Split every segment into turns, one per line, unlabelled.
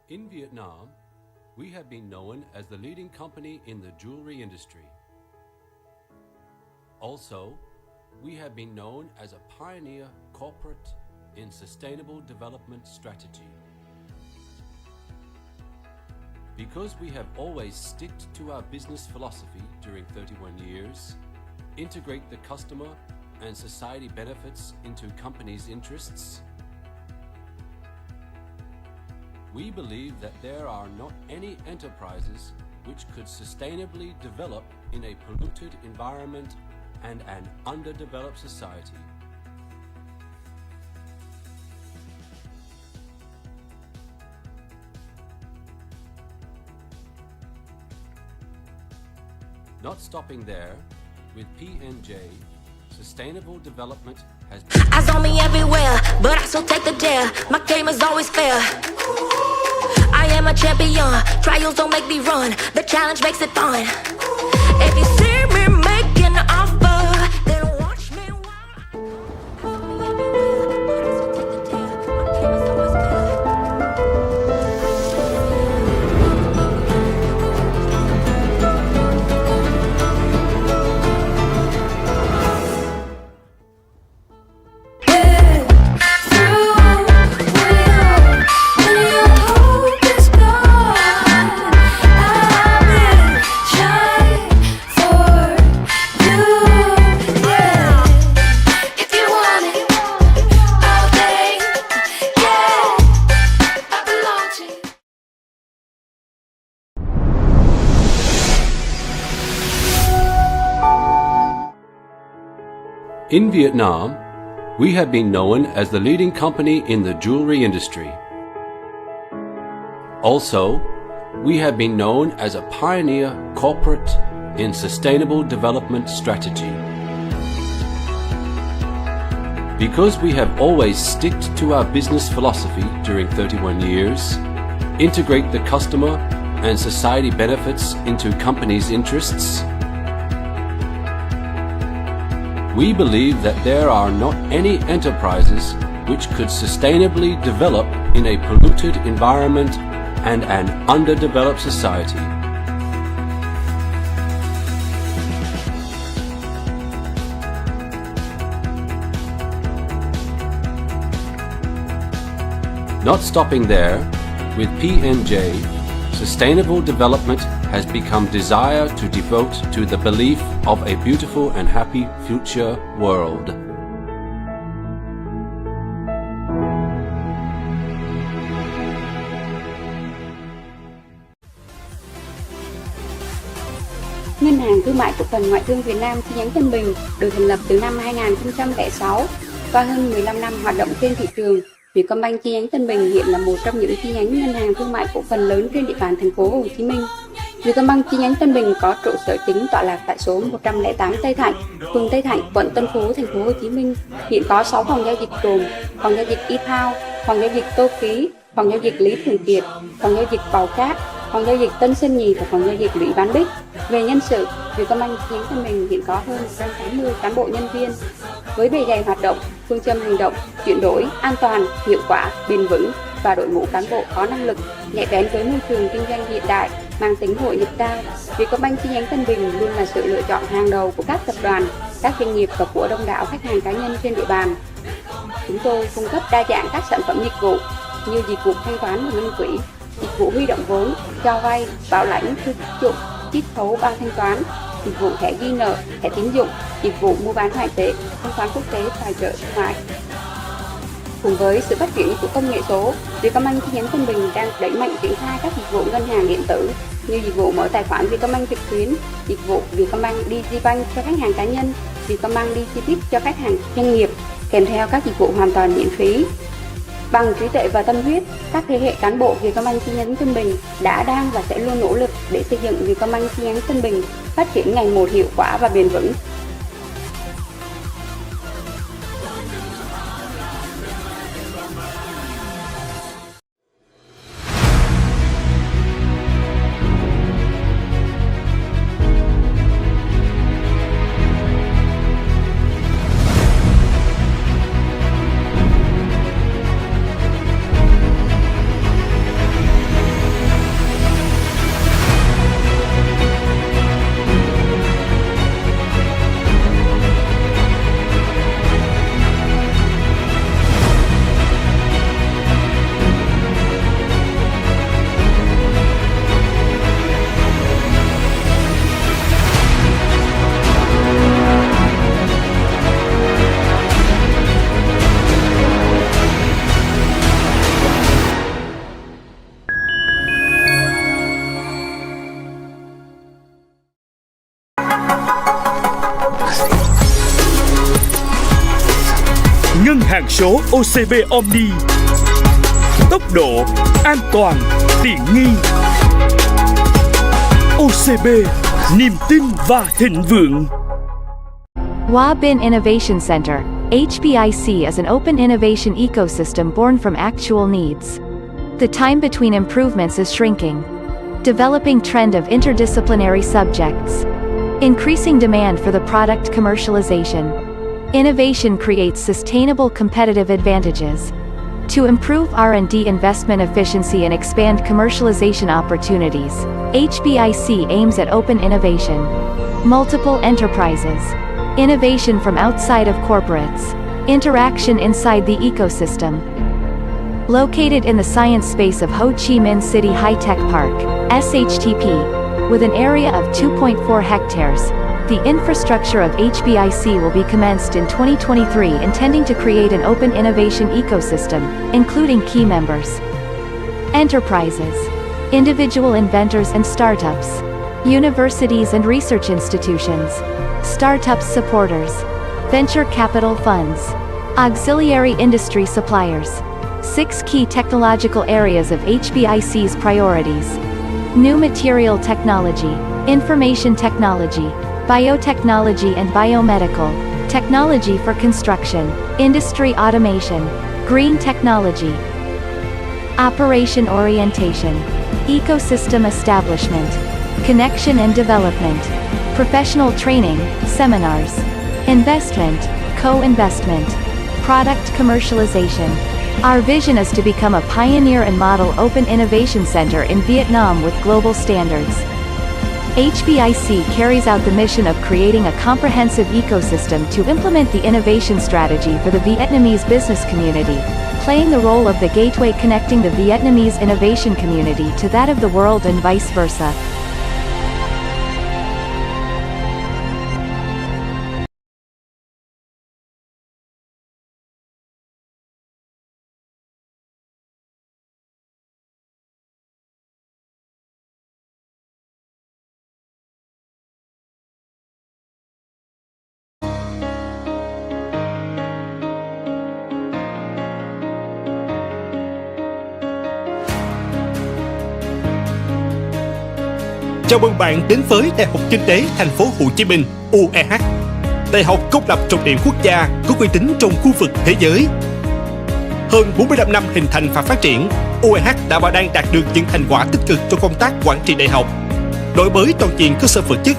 In Vietnam, we have been known as the leading company in the jewelry industry. Also, we have been known as a pioneer corporate in sustainable development strategy. Because we have always sticked to our business philosophy during 31 years, integrate the customer and society benefits into companies' interests, we believe that there are not any enterprises which could sustainably develop in a polluted environment and an underdeveloped society. Not stopping there, with PNJ, sustainable development has been...
Eyes on me everywhere, but I still take the dare. My game is always fair. I am a champion. Trials don't make me run. The challenge makes it fun. If you see me making an offer, then watch me
In Vietnam, we have been known as the leading company in the jewelry industry. Also, we have been known as a pioneer corporate in sustainable development strategy. Because we have always sticked to our business philosophy during 31 years, integrate the customer and society benefits into companies' interests, we believe that there are not any enterprises which could sustainably develop in a polluted environment and an underdeveloped society. Not stopping there, with PNJ, sustainable development has become desire to devote to the belief of a beautiful and happy future world.
Ngân hàng Thương mại Cổ phần Ngoại thương Việt Nam chi nhánh Tân Bình được thành lập từ năm 2006. Qua hơn 15 năm hoạt động trên thị trường, Vietcombank chi nhánh Tân Bình hiện là một trong những chi nhánh ngân hàng thương mại cổ phần lớn trên địa bàn thành phố Hồ Chí Minh. Vietcombank chi nhánh Tân Bình có trụ sở chính tọa lạc tại số 108 Tây Thạnh, phường Tây Thạnh, quận Tân Phú, thành phố Hồ Chí Minh. Hiện có 6 phòng giao dịch gồm phòng giao dịch E-Town, phòng giao dịch Tô Ký, phòng giao dịch Lý Thường Kiệt, phòng giao dịch Bào Cát, phòng giao dịch Tân Sơn Nhì và phòng giao dịch Lũy Bán Bích. Về nhân sự, Vietcombank chi nhánh Tân Bình hiện có hơn 180 cán bộ nhân viên. Với bề dày hoạt động, phương châm hành động, chuyển đổi, an toàn, hiệu quả, bền vững và đội ngũ cán bộ có năng lực, nhạy bén với môi trường kinh doanh hiện đại, mang tính hội nhập cao, Vietcombank chi nhánh Tân Bình luôn là sự lựa chọn hàng đầu của các tập đoàn, các doanh nghiệp và của đông đảo khách hàng cá nhân trên địa bàn. Chúng tôi cung cấp đa dạng các sản phẩm dịch vụ như dịch vụ thanh toán và ngân quỹ, dịch vụ huy động vốn, cho vay, bảo lãnh, thư tín dụng, chiết khấu bao thanh toán, dịch vụ thẻ ghi nợ, thẻ tín dụng, dịch vụ mua bán ngoại tệ, thanh toán quốc tế, tài trợ thương mại. Cùng với sự phát triển của công nghệ số, Vietcombank chi nhánh Tân Bình đang đẩy mạnh triển khai các dịch vụ ngân hàng điện tử như dịch vụ mở tài khoản Vietcombank trực tuyến, dịch vụ Vietcombank Digibank cho khách hàng cá nhân, Vietcombank Digibit cho khách hàng doanh nghiệp, kèm theo các dịch vụ hoàn toàn miễn phí. Bằng trí tuệ và tâm huyết, các thế hệ cán bộ Vietcombank chi nhánh Tân Bình đã, đang và sẽ luôn nỗ lực để xây dựng Vietcombank chi nhánh Tân Bình phát triển ngày một hiệu quả và bền vững.
số OCB Omni. Tốc độ, an toàn, tiện nghi. OCB, niềm tin và thịnh vượng.
Hoa Bin Innovation Center, HBIC is an open innovation ecosystem born from actual needs. The time between improvements is shrinking. Developing trend of interdisciplinary subjects. Increasing demand for the product commercialization. Innovation creates sustainable competitive advantages. To improve R&D investment efficiency and expand commercialization opportunities, HBIC aims at open innovation. Multiple enterprises. Innovation from outside of corporates. Interaction inside the ecosystem. Located in the science space of Ho Chi Minh City High-Tech Park, SHTP, with an area of 2.4 hectares, the infrastructure of HBIC will be commenced in 2023, intending to create an open innovation ecosystem, including key members. Enterprises. Individual inventors and startups. Universities and research institutions. Startup supporters. Venture capital funds. Auxiliary industry suppliers. 6 key technological areas of HBIC's priorities. New material technology, information technology, biotechnology and biomedical, technology for construction, industry automation, green technology. Operation orientation, ecosystem establishment, connection and development, professional training, seminars, investment, co-investment, product commercialization. Our vision is to become a pioneer and model open innovation center in Vietnam with global standards. HBIC carries out the mission of creating a comprehensive ecosystem to implement the innovation strategy for the Vietnamese business community, playing the role of the gateway connecting the Vietnamese innovation community to that of the world and vice versa.
Chào mừng bạn đến với Đại học Kinh tế Thành phố Hồ Chí Minh (UEH), đại học công lập trọng điểm quốc gia có uy tín trong khu vực thế giới. Hơn 45 năm hình thành và phát triển, UEH đã và đang đạt được những thành quả tích cực trong công tác quản trị đại học, đổi mới toàn diện cơ sở vật chất,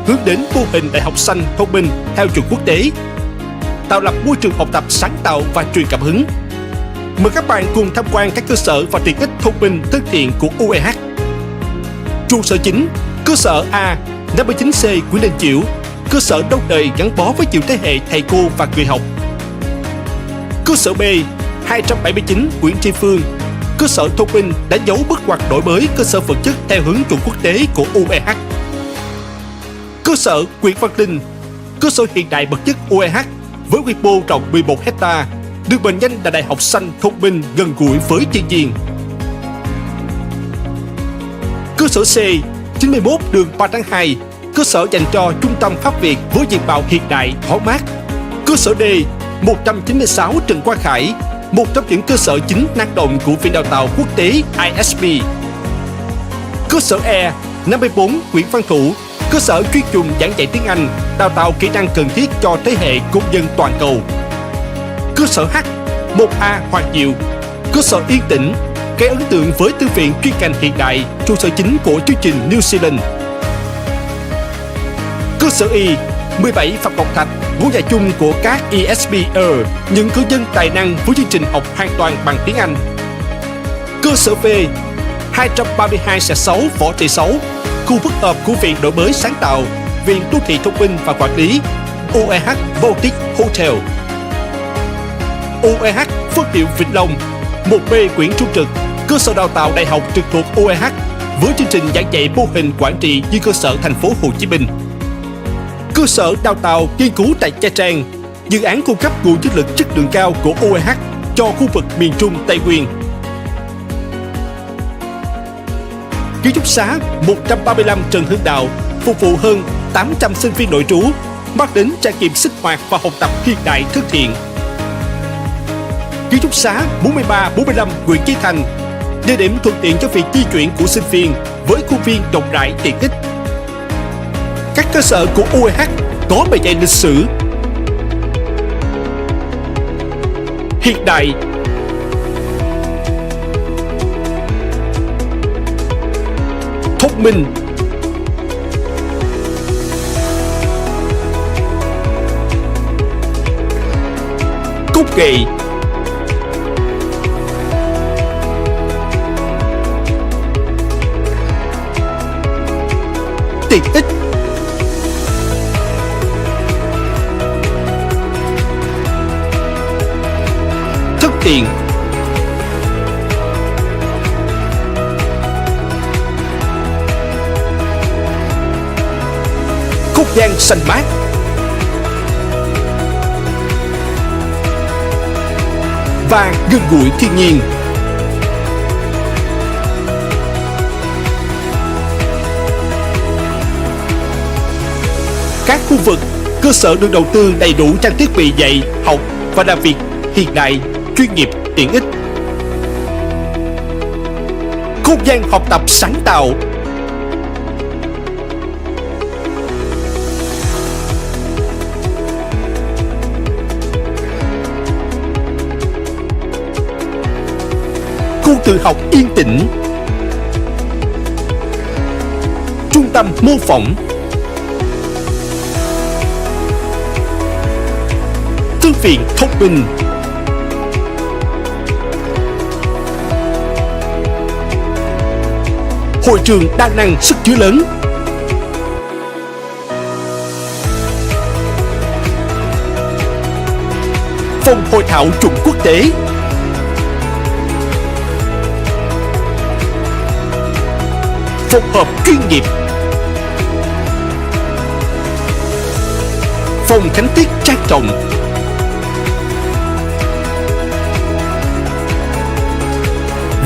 hướng đến mô hình đại học xanh thông minh theo chuẩn quốc tế, tạo lập môi trường học tập sáng tạo và truyền cảm hứng. Mời các bạn cùng tham quan các cơ sở và tiện ích thông minh thân thiện của UEH. Trụ sở chính, cơ sở A 59C Nguyễn Đình Chiểu, cơ sở lâu đời gắn bó với nhiều thế hệ thầy cô và người học. Cơ sở B 279 Nguyễn Tri Phương, cơ sở thông minh đánh dấu bước ngoặt đổi mới cơ sở vật chất theo hướng chuẩn quốc tế của UEH. Cơ sở Nguyễn Văn Linh, cơ sở hiện đại bậc nhất UEH với quy mô rộng 11 hecta, được mệnh danh là đại học xanh thông minh gần gũi với thiên nhiên. Cơ sở C 91 đường 3 tháng 2, cơ sở dành cho trung tâm Pháp Việt với diện mạo hiện đại, thoáng mát. Cơ sở D 196 Trần Quang Khải, một trong những cơ sở chính năng động của Viện Đào tạo Quốc tế ISB. Cơ sở E 54 Nguyễn Văn Thủ, cơ sở chuyên dùng giảng dạy tiếng Anh, đào tạo kỹ năng cần thiết cho thế hệ công dân toàn cầu. Cơ sở H 1A Hoàng Diệu, cơ sở yên tĩnh, gây ấn tượng với thư viện chuyên ngành hiện đại, trụ sở chính của chương trình New Zealand. Cơ sở Y 17 Phạm Ngọc Thạch, ngôi nhà chung của các ESBR, những cử nhân tài năng với chương trình học hoàn toàn bằng tiếng Anh. Cơ sở V 232/6 Võ Thị Sáu, khu phức hợp của Viện Đổi mới sáng tạo, Viện Đô thị thông minh và quản lý, UEH Baltic Hotel. UEH Phân hiệu Vĩnh Long 1B Nguyễn Trung Trực, cơ sở đào tạo đại học trực thuộc UEH với chương trình giảng dạy mô hình quản trị như cơ sở Thành phố Hồ Chí Minh. Cơ sở đào tạo nghiên cứu tại Nha Trang, dự án cung cấp nguồn nhân lực chất lượng cao của UEH cho khu vực miền Trung Tây Nguyên. Ký túc xá 135 Trần Hưng Đạo phục vụ hơn 800 sinh viên nội trú, mang đến trải nghiệm sinh hoạt và học tập hiện đại thân thiện. ký túc xá 43-45 huyện Chí Thành, địa điểm thuận tiện cho việc di chuyển của sinh viên với khuôn viên rộng rãi tiện ích. Các cơ sở của UEH có bề dày lịch sử, hiện đại, thông minh, công nghệ, tiện ích, thân thiện, không gian xanh mát, và gần gũi thiên nhiên. Các khu vực, cơ sở được đầu tư đầy đủ trang thiết bị dạy, học và làm việc hiện đại, chuyên nghiệp, tiện ích. Không gian học tập sáng tạo. Khu tự học yên tĩnh. Trung tâm mô phỏng. Thư viện thông minh. Hội trường đa năng sức chứa lớn. Phòng hội thảo chuẩn quốc tế. Phòng họp chuyên nghiệp. Phòng khánh tiết trang trọng.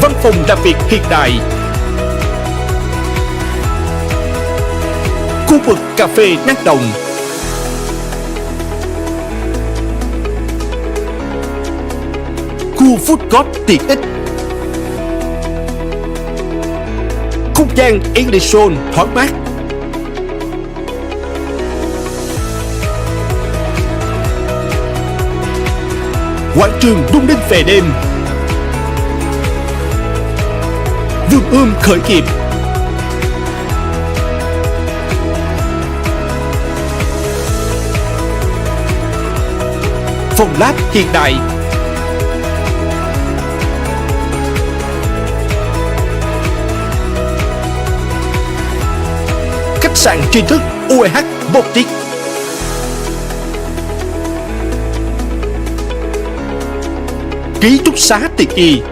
Văn phòng làm việc hiện đại. Khu vực cà phê năng động. Khu food court tiện ích. Không gian air condition thoáng mát. Quảng trường lung linh về đêm. Vườn ươm khởi nghiệp. Phòng lab hiện đại. Khách sạn tri thức UEH Boutique. Ký túc xá tiện nghi.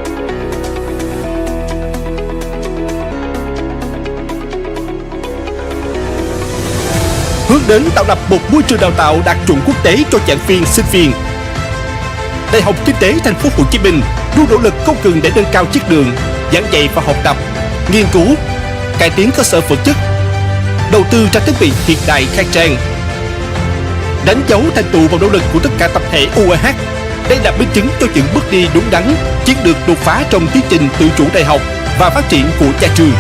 Hướng đến tạo lập một môi trường đào tạo đạt chuẩn quốc tế cho giảng viên, sinh viên. Đại học Kinh tế Thành phố Hồ Chí Minh luôn nỗ lực không ngừng để nâng cao chất lượng giảng dạy và học tập, nghiên cứu, cải tiến cơ sở vật chất, đầu tư trang thiết bị hiện đại khang trang. Đánh dấu thành tựu và nỗ lực của tất cả tập thể UEH. Đây là minh chứng cho những bước đi đúng đắn, chiến lược đột phá trong tiến trình tự chủ đại học và phát triển của nhà trường.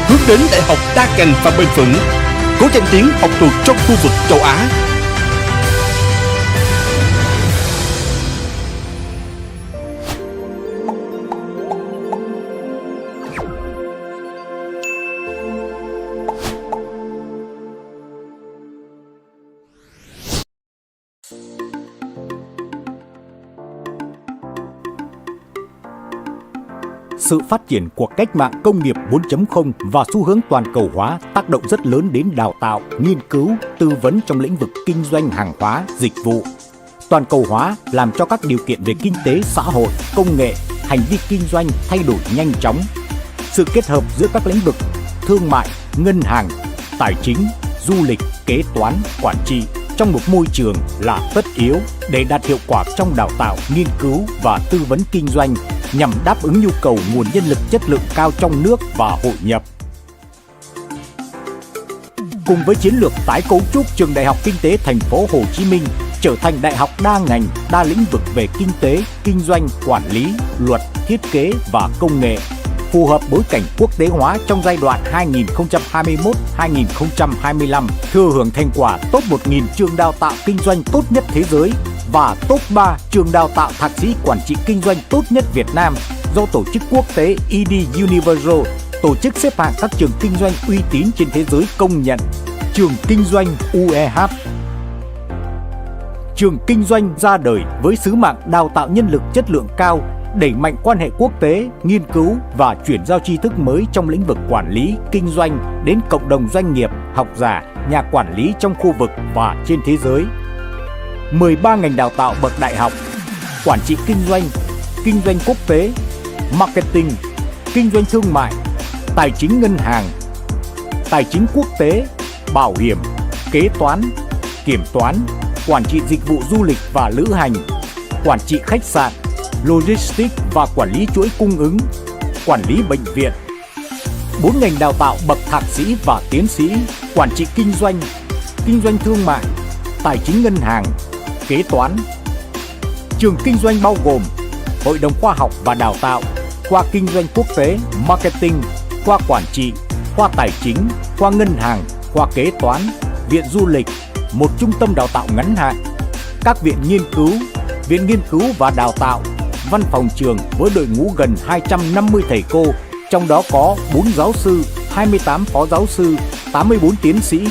Hướng đến đại học đa ngành và bền vững, có danh tiếng học thuật trong khu vực châu Á.
Sự phát triển của cách mạng công nghiệp 4.0 và xu hướng toàn cầu hóa tác động rất lớn đến đào tạo, nghiên cứu, tư vấn trong lĩnh vực kinh doanh hàng hóa, dịch vụ. Toàn cầu hóa làm cho các điều kiện về kinh tế, xã hội, công nghệ, hành vi kinh doanh thay đổi nhanh chóng. Sự kết hợp giữa các lĩnh vực thương mại, ngân hàng, tài chính, du lịch, kế toán, quản trị trong một môi trường là tất yếu để đạt hiệu quả trong đào tạo, nghiên cứu và tư vấn kinh doanh nhằm đáp ứng nhu cầu nguồn nhân lực chất lượng cao trong nước và hội nhập. cùng với chiến lược tái cấu trúc trường Đại học Kinh tế Thành phố Hồ Chí Minh trở thành đại học đa ngành, đa lĩnh vực về kinh tế, kinh doanh, quản lý, luật, thiết kế và công nghệ, phù hợp bối cảnh quốc tế hóa trong giai đoạn 2021-2025, thừa hưởng thành quả top 1.000 trường đào tạo kinh doanh tốt nhất thế giới và top 3 trường đào tạo thạc sĩ quản trị kinh doanh tốt nhất Việt Nam do tổ chức quốc tế ED Universal, tổ chức xếp hạng các trường kinh doanh uy tín trên thế giới công nhận. Trường kinh doanh UEH. Trường kinh doanh ra đời với sứ mạng đào tạo nhân lực chất lượng cao, đẩy mạnh quan hệ quốc tế, nghiên cứu và chuyển giao tri thức mới trong lĩnh vực quản lý, kinh doanh đến cộng đồng doanh nghiệp, học giả, nhà quản lý trong khu vực và trên thế giới. 13 ngành đào tạo bậc đại học: quản trị kinh doanh quốc tế, marketing, kinh doanh thương mại, tài chính ngân hàng, tài chính quốc tế, bảo hiểm, kế toán, kiểm toán, quản trị dịch vụ du lịch và lữ hành, quản trị khách sạn, logistics và quản lý chuỗi cung ứng, quản lý bệnh viện. 4 ngành đào tạo bậc thạc sĩ và tiến sĩ: quản trị kinh doanh thương mại, tài chính ngân hàng, kế toán. Trường kinh doanh bao gồm Hội đồng khoa học và đào tạo, khoa kinh doanh quốc tế, marketing, khoa quản trị, khoa tài chính, khoa ngân hàng, khoa kế toán, viện du lịch, một trung tâm đào tạo ngắn hạn, các viện nghiên cứu và đào tạo, văn phòng trường với đội ngũ gần 250 thầy cô, trong đó có 4 giáo sư, 28 phó giáo sư, 84 tiến sĩ.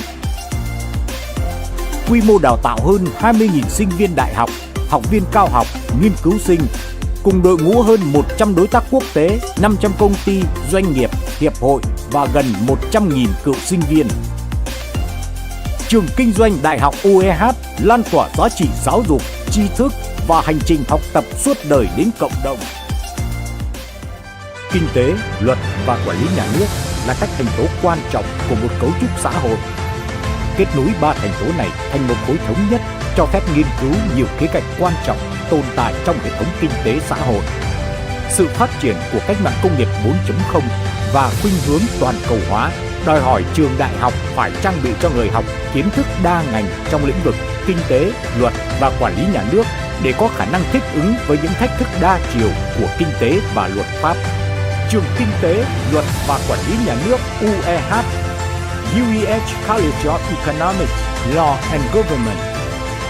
Quy mô đào tạo hơn 20.000 sinh viên đại học, học viên cao học, nghiên cứu sinh, cùng đội ngũ hơn 100 đối tác quốc tế, 500 công ty, doanh nghiệp, hiệp hội và gần 100.000 cựu sinh viên. Trường kinh doanh Đại học UEH lan tỏa giá trị giáo dục, tri thức và hành trình học tập suốt đời đến cộng đồng. Kinh tế, luật và quản lý nhà nước là các thành tố quan trọng của một cấu trúc xã hội. Kết nối 3 thành tố này thành một khối thống nhất cho phép nghiên cứu nhiều khía cạnh quan trọng tồn tại trong hệ thống kinh tế xã hội. Sự phát triển của cách mạng công nghiệp 4.0 và khuynh hướng toàn cầu hóa đòi hỏi trường đại học phải trang bị cho người học kiến thức đa ngành trong lĩnh vực kinh tế, luật và quản lý nhà nước để có khả năng thích ứng với những thách thức đa chiều của kinh tế và luật pháp. Trường Kinh tế, Luật và Quản lý Nhà nước UEH, UEH College of Economics, Law and Government.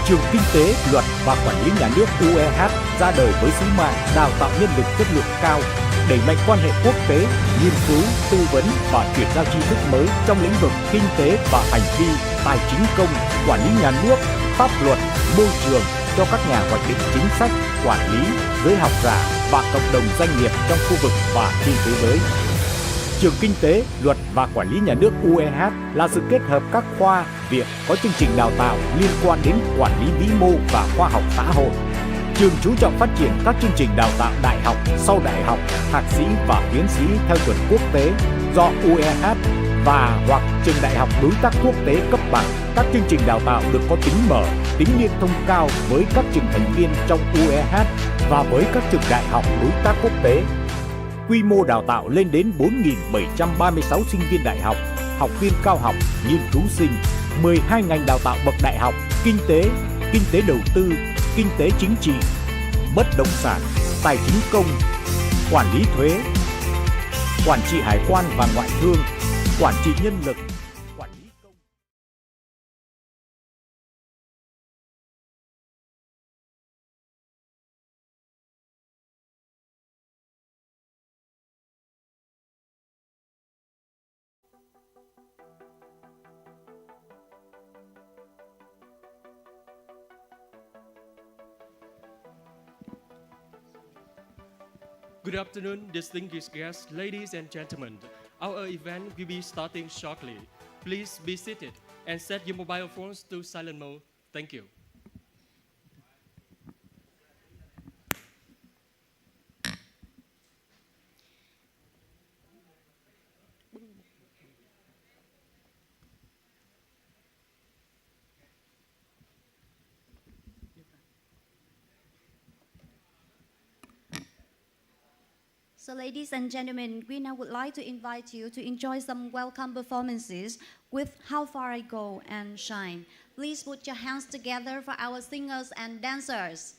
Trường Kinh tế, Luật và Quản lý Nhà nước UEH ra đời với sứ mạng đào tạo nhân lực chất lượng cao, đẩy mạnh quan hệ quốc tế, nghiên cứu, tư vấn và chuyển giao tri thức mới trong lĩnh vực kinh tế và hành vi, tài chính công, quản lý nhà nước, pháp luật, môi trường cho các nhà hoạch định chính sách, quản lý, giới học giả và cộng đồng doanh nghiệp trong khu vực và trên thế giới. Trường Kinh tế, Luật và Quản lý Nhà nước UEH là sự kết hợp các khoa, viện có chương trình đào tạo liên quan đến quản lý vĩ mô và khoa học xã hội. Trường chú trọng phát triển các chương trình đào tạo đại học, sau đại học, thạc sĩ và tiến sĩ theo chuẩn quốc tế do UEH và hoặc trường đại học đối tác quốc tế cấp bằng. Các chương trình đào tạo được có tính mở, tính liên thông cao với các trường thành viên trong UEH và với các trường đại học đối tác quốc tế. Quy mô đào tạo lên đến 4.736 sinh viên đại học, học viên cao học, nghiên cứu sinh, 12 ngành đào tạo bậc đại học, kinh tế đầu tư, kinh tế chính trị, bất động sản, tài chính công, quản lý thuế, quản trị hải quan và ngoại thương, quản trị nhân lực, quản lý công.
Good afternoon, distinguished guests, ladies and gentlemen. Our event will be starting shortly. Please be seated and set your mobile phones to silent mode. Thank you.
So ladies and gentlemen, we now would like to invite you to enjoy some welcome performances with How Far I Go and Shine. Please put your hands together for our singers and dancers.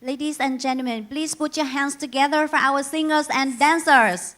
Ladies and gentlemen, please put your hands together for our singers and dancers.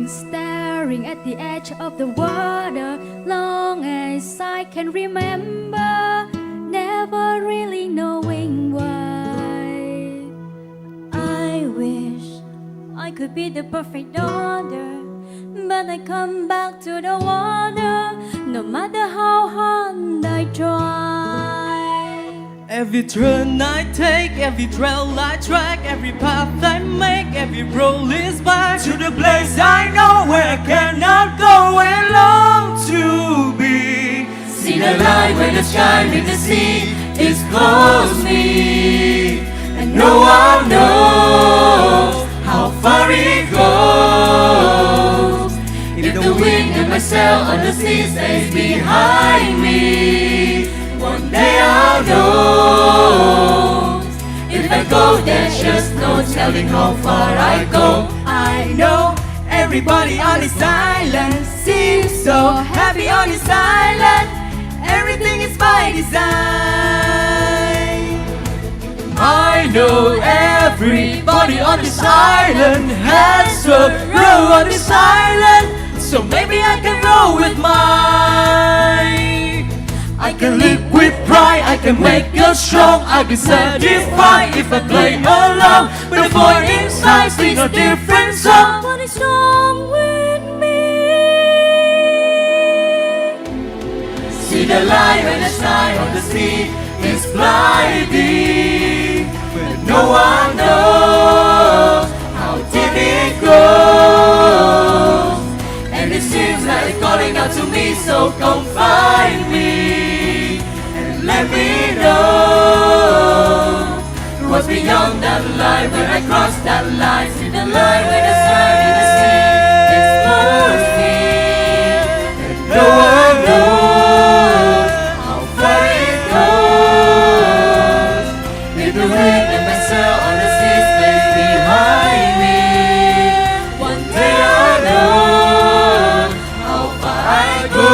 Sitting, staring at the edge of the water, long as I can remember, never really knowing why. I wish I could be the perfect daughter, but I come back to the water, no matter how hard I try.
Every turn I take, every trail I track, every path I make, every road leads back to the place I know where I cannot go and long to be.
See the light where the sky meets the sea is close me, and no one knows how far it goes. If the wind and my sail on the sea stays behind me, one day I'll know. If I go, there's just no telling how far I go.
I know everybody on this island seems so happy on this island. Everything is by design. I know everybody on this island has a row on this island, so maybe I can roll with mine. I can live with pride, I can make us strong, I can satisfy if I play along. But the void inside sings a different song.
What is wrong with me?
See the light when the sky on the sea is blinding, but no one knows how deep it goes. And it seems like it's calling out to me, so come find me and let me know what's beyond that line. When I cross that line, see the line where the sky and the sea is close me, and no one knows how far it goes. If the wind and my sail on the sea stays behind me, one day I'll know how far I go.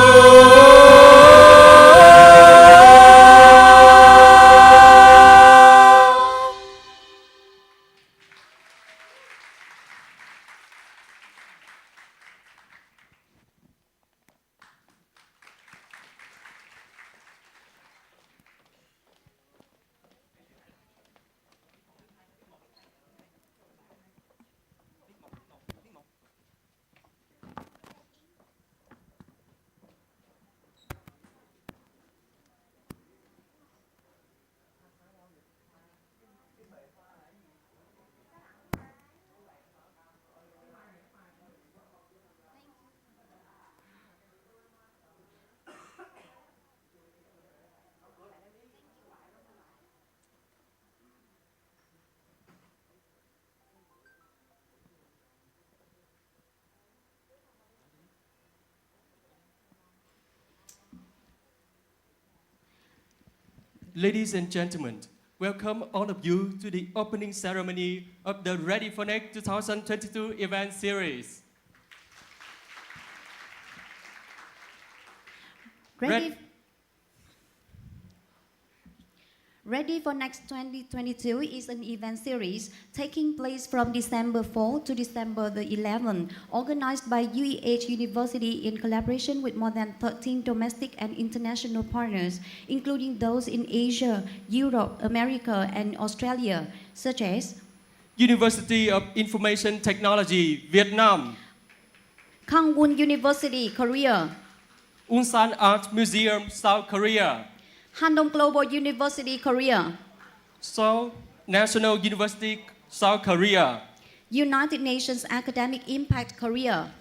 Ladies and gentlemen, welcome all of you to the opening ceremony of the Ready for Next 2022 event series.
Ready for Next 2022 is an event series taking place from December 4 to December the 11th, organized by UEH University in collaboration with more than 13 domestic and international partners, including those in Asia, Europe, America, and Australia, such as
University of Information Technology, Vietnam,
Chung Un-Chan University, Korea,
Ulsan Art Museum, South Korea,
Handong Global University, Korea,
Seoul National University, South Korea,
United Nations Academic Impact, Korea,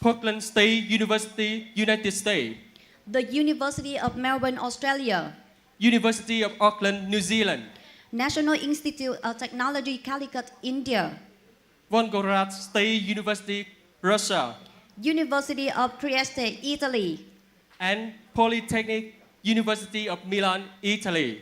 Portland State University, United States,
the University of Melbourne, Australia,
University of Auckland, New Zealand,
National Institute of Technology, Calicut, India,
Volgograd State University, Russia,
University of Trieste, Italy,
and Polytechnic University of Milan, Italy.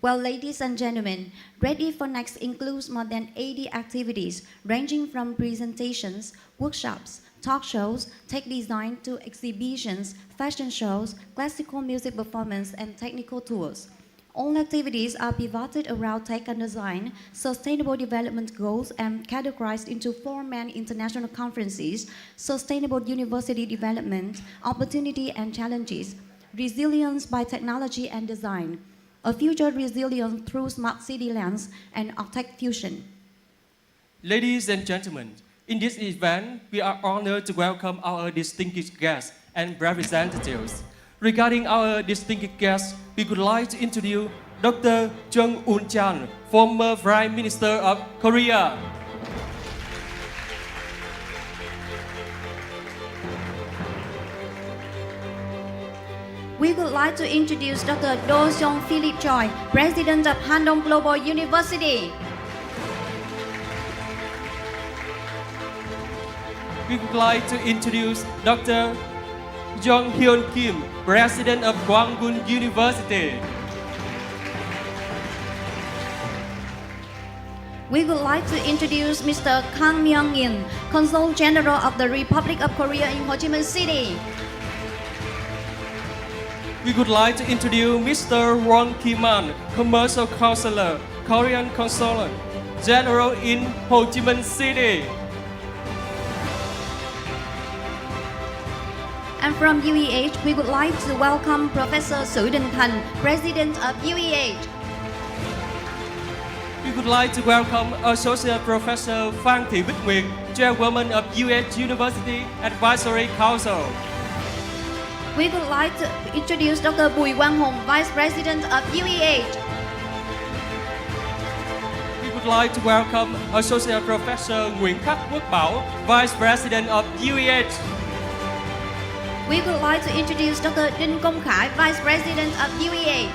Well, ladies and gentlemen, Ready for Next includes more than 80 activities ranging from presentations, workshops, talk shows, tech design to exhibitions, fashion shows, classical music performance, and technical tours. All activities are pivoted around tech and design, sustainable development goals, and categorized into 4 main international conferences: sustainable university development, opportunity and challenges, resilience by technology and design, a future resilience through smart city lens, and tech fusion.
Ladies and gentlemen, in this event, we are honored to welcome our distinguished guests and representatives. Regarding our distinguished guests, we would like to introduce Dr. Chung Un-Chan, former Prime Minister of Korea.
We would like to introduce Dr. Do Seong Philip Choi, President of Handong Global University.
We would like to introduce Dr. Jong Hyun Kim, President of Kwanggun University.
We would like to introduce Mr. Kang Myung-in, Consul General of the Republic of Korea in Ho Chi Minh City.
We would like to introduce Mr. Won Ki-man, Commercial Counselor, Korean Consulate General in Ho Chi Minh City.
And from UEH, we would like to welcome Professor Sử Đình Thành, President of UEH.
We would like to welcome Associate Professor Phan Thị Bích Nguyệt, Chairwoman of UH University Advisory Council.
We would like to introduce Dr. Bùi Quang Hùng, Vice President of UEH.
We would like to welcome Associate Professor Nguyễn Khắc Quốc Bảo, Vice President of UEH.
We would like to introduce Dr. Đinh Công Khải, Vice President of UEH.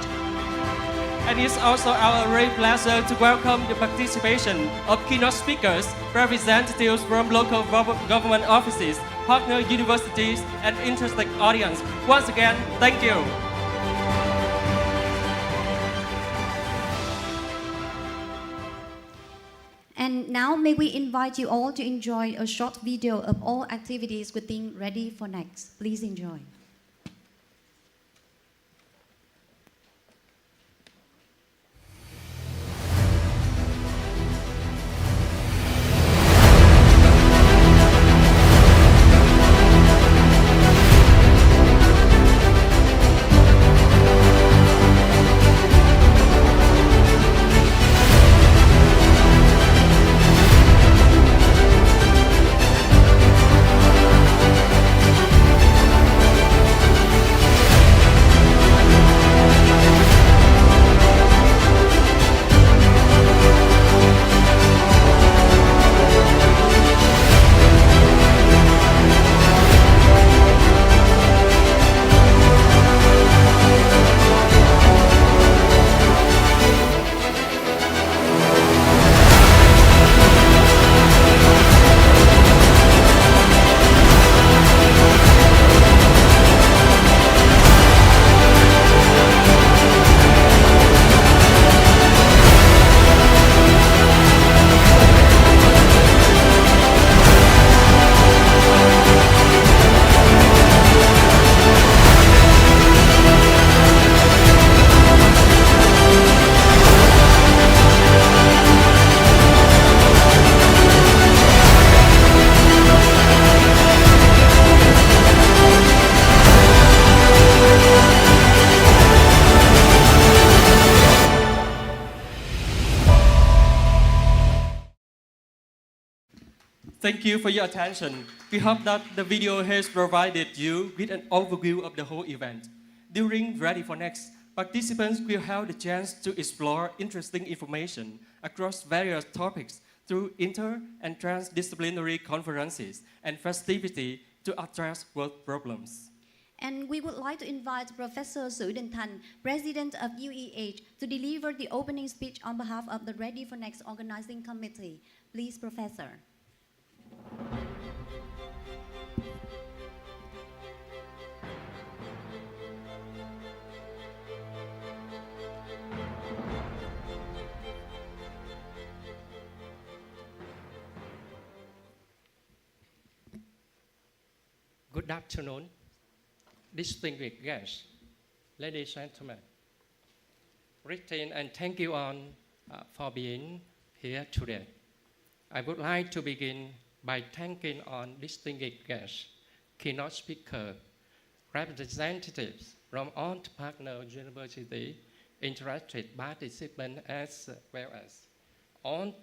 And it's also our great pleasure to welcome the participation of keynote speakers, representatives from local government offices, partner universities, and interested audience. Once again, thank you.
And now may we invite you all to enjoy a short video of all activities within Ready for Next. Please enjoy.
Thank you for your attention. We hope that the video has provided you with an overview of the whole event. During Ready for Next, participants will have the chance to explore interesting information across various topics through inter- and transdisciplinary conferences and festivities to address world problems.
And we would like to invite Professor Sử Đình Thành, President of UEH, to deliver the opening speech on behalf of the Ready for Next Organizing Committee. Please, Professor.
Good afternoon, distinguished guests, ladies and gentlemen. greeting and thank you all for being here today. I would like to begin by thanking all distinguished guests, keynote speakers, representatives from all partner university, interested participants, as well as all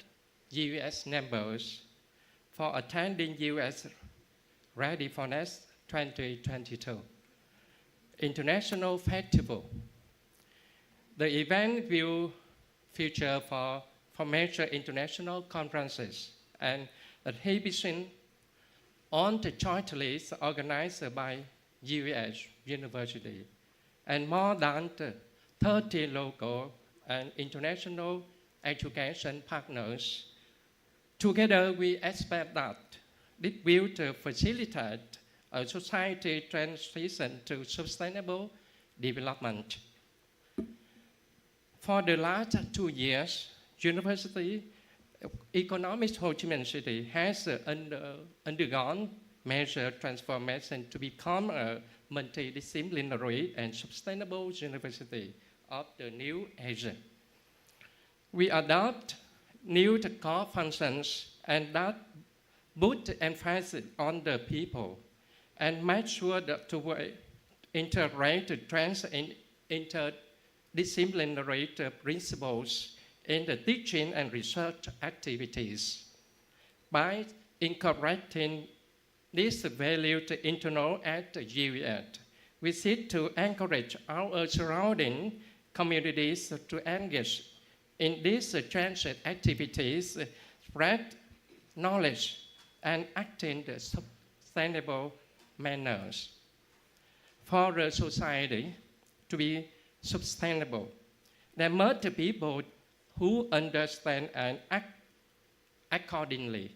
US members for attending US Ready for Next 2022 International Festival. The event will feature for major international conferences and exhibitions on the joint list organized by US University and more than 30 local and international education partners. Together, we expect that this will facilitate a society transition to sustainable development. For the last 2 years, University of Economics Ho Chi Minh City has undergone major transformation to become a multidisciplinary and sustainable university of the new Asia. We adopt new core functions and that put emphasis on the people and make sure that to integrate trends in interdisciplinary principles in the teaching and research activities. By incorporating this value to internal at the UET, we seek to encourage our surrounding communities to engage in these transit activities, spread knowledge, and act in the sustainable manners. For the society to be sustainable, there must be people who understand and act accordingly.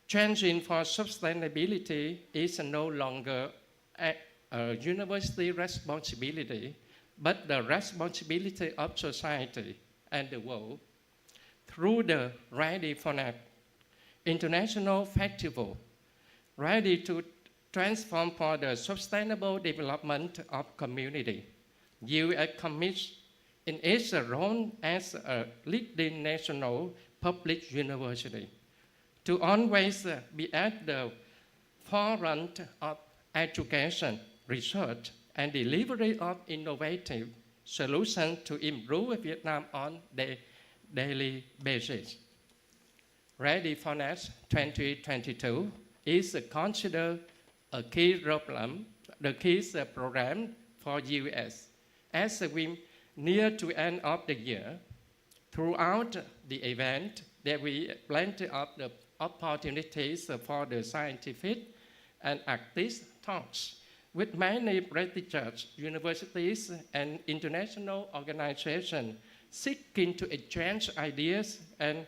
Changing for sustainability is no longer a university responsibility, but the responsibility of society and the world. Through the Ready for Next International Festival, ready to transform for the sustainable development of community, US commits in its role as a leading national public university to always be at the forefront of education, research, and delivery of innovative solutions to improve Vietnam on a daily basis. Ready for Next 2022 is considered a key program for US. As we near to end of the year, throughout the event, there will be plenty of the opportunities for the scientific and artist talks with many prestigious universities and international organizations seeking to exchange ideas and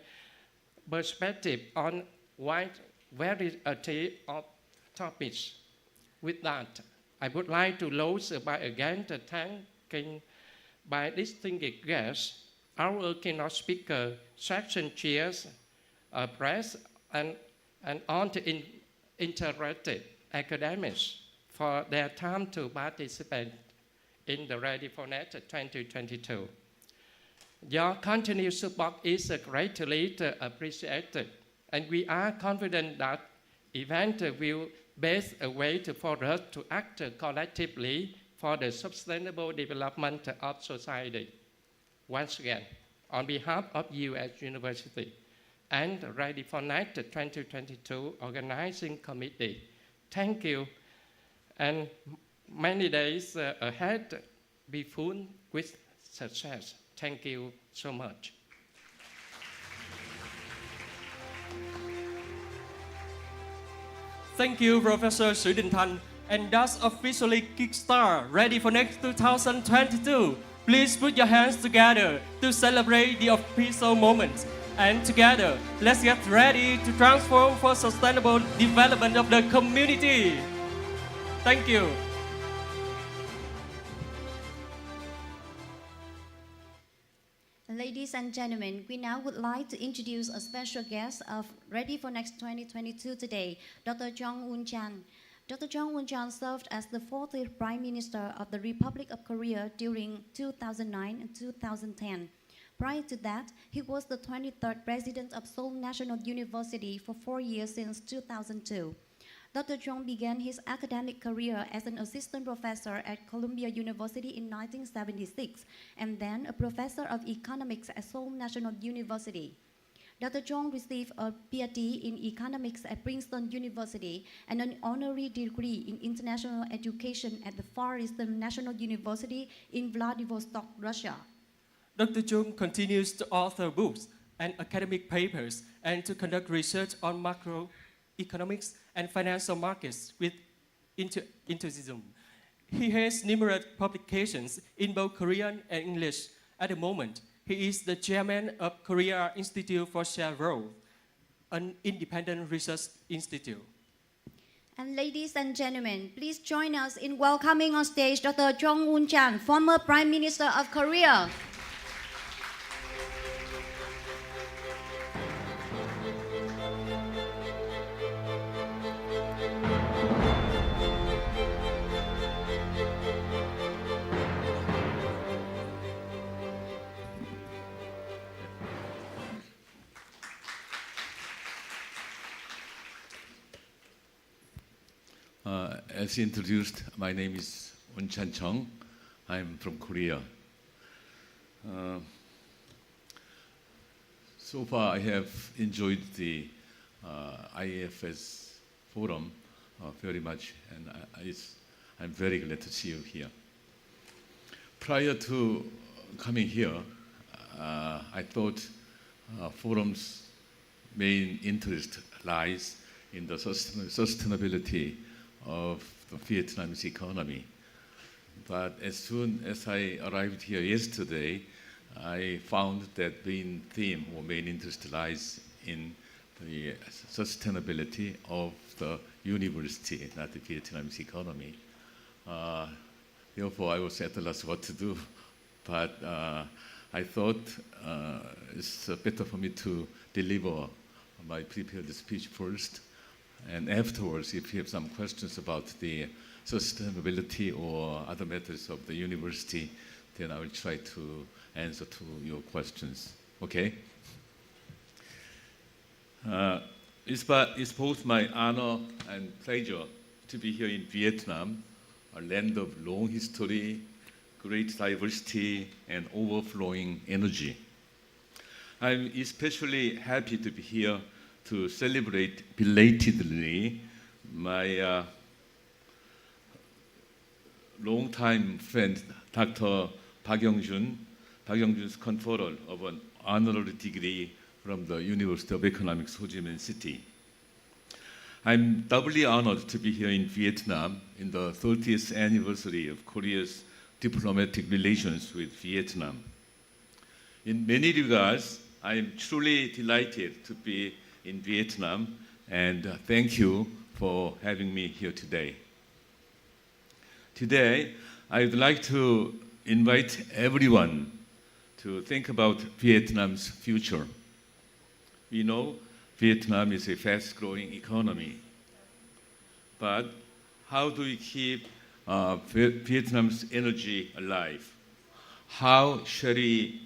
perspective on wide variety of topics. With that, I would like to close by again thanking by distinguished guests, our keynote speaker, section chairs, press, and all the interested academics for their time to participate in the Ready for Next 2022. Your continued support is greatly appreciated, and we are confident that event will pave a way for us to act collectively for the sustainable development of society. Once again, on behalf of US University and Ready for Next 2022 Organizing Committee, thank you, and many days ahead be full with success. Thank you so much. Thank you, Professor Sử Đình Thanh. And that's officially kickstart Ready for Next 2022. Please put your hands together to celebrate the official moment. And together, let's get ready to transform for sustainable development of the community. Thank you.
Ladies and gentlemen, we now would like to introduce a special guest of Ready for Next 2022 today, Dr. Chung Un-Chan. Dr. Chung Un-Chan served as the 40th Prime Minister of the Republic of Korea during 2009 and 2010. Prior to that, he was the 23rd President of Seoul National University for 4 years since 2002. Dr. Chung began his academic career as an assistant professor at Columbia University in 1976 and then a professor of economics at Seoul National University. Dr. Chung received a PhD in economics at Princeton University and an honorary degree in international education at the Far Eastern National University in Vladivostok, Russia.
Dr. Chung continues to author books and academic papers and to conduct research on macroeconomics and financial markets with enthusiasm. He has numerous publications in both Korean and English. At the moment, he is the chairman of Korea Institute for Shared Growth, an independent research institute.
And ladies and gentlemen, please join us in welcoming on stage Dr. Chung Un-Chan, former Prime Minister of Korea.
As introduced, my name is Un-Chan Chung. I'm from Korea. So far, I have enjoyed the IAFS forum very much, and I'm very glad to see you here. Prior to coming here, I thought forum's main interest lies in the sustainability of the Vietnam's economy. But as soon as I arrived here yesterday, I found that main theme or main interest lies in the sustainability of the university, not the Vietnam's economy. Therefore, I was at a loss what to do. But I thought it's better for me to deliver my prepared speech first. And afterwards, if you have some questions about the sustainability or other matters of the university, then I will try to answer to your questions. Okay? It's both my honor and pleasure to be here in Vietnam, a land of long history, great diversity, and overflowing energy. I'm especially happy to be here to celebrate belatedly my longtime friend, Dr. Park Young-jun's conferral of an honorary degree from the University of Economics, Ho Chi Minh City. I'm doubly honored to be here in Vietnam in the 30th anniversary of Korea's diplomatic relations with Vietnam. In many regards, I am truly delighted to be in Vietnam, and thank you for having me here today. Today, I would like to invite everyone to think about Vietnam's future. We know Vietnam is a fast-growing economy, but how do we keep Vietnam's energy alive? How shall we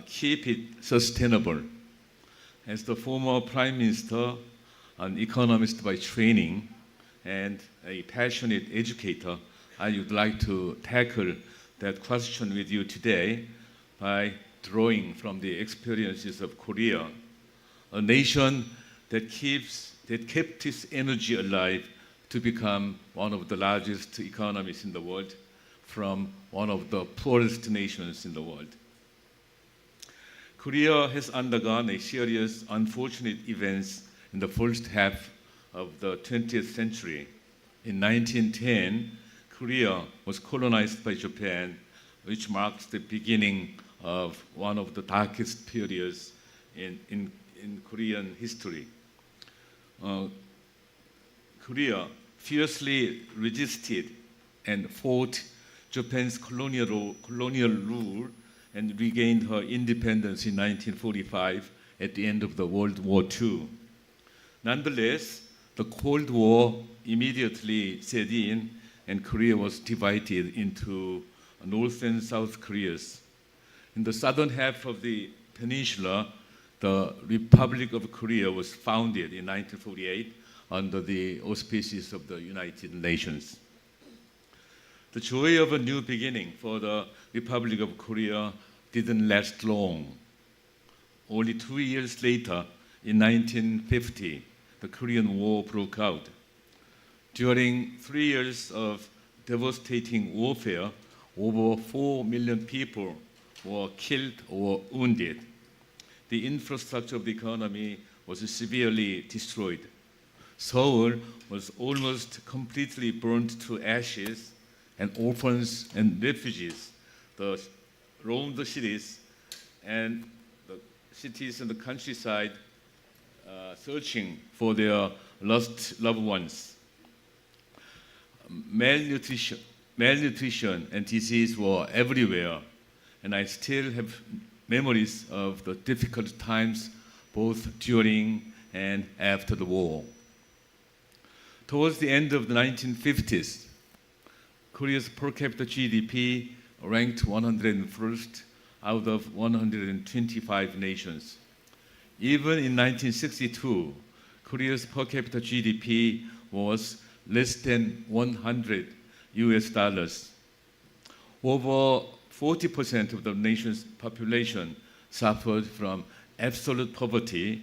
keep it sustainable? As the former Prime Minister, an economist by training, and a passionate educator, I would like to tackle that question with you today by drawing from the experiences of Korea, a nation that kept its energy alive to become one of the largest economies in the world from one of the poorest nations in the world. Korea has undergone a serious unfortunate events in the first half of the 20th century. In 1910, Korea was colonized by Japan, which marks the beginning of one of the darkest periods in Korean history. Korea fiercely resisted and fought Japan's colonial rule and regained her independence in 1945 at the end of the World War II. Nonetheless, The Cold War immediately set in, and Korea was divided into North and South Koreas. In the southern half of the peninsula, the Republic of Korea was founded in 1948 under the auspices of the United Nations. The joy of a new beginning for the Republic of Korea didn't last long. Only 2 years later, in 1950, the Korean War broke out. During 3 years of devastating warfare, over 4 million people were killed or wounded. The infrastructure of the economy was severely destroyed. Seoul was almost completely burned to ashes, and orphans and refugees roamed the cities and the countryside searching for their lost loved ones. Malnutrition and disease were everywhere, and I still have memories of the difficult times both during and after the war. Towards the end of the 1950s, Korea's per capita GDP ranked 101st out of 125 nations. Even in 1962, Korea's per capita GDP was less than $100. Over 40% of the nation's population suffered from absolute poverty,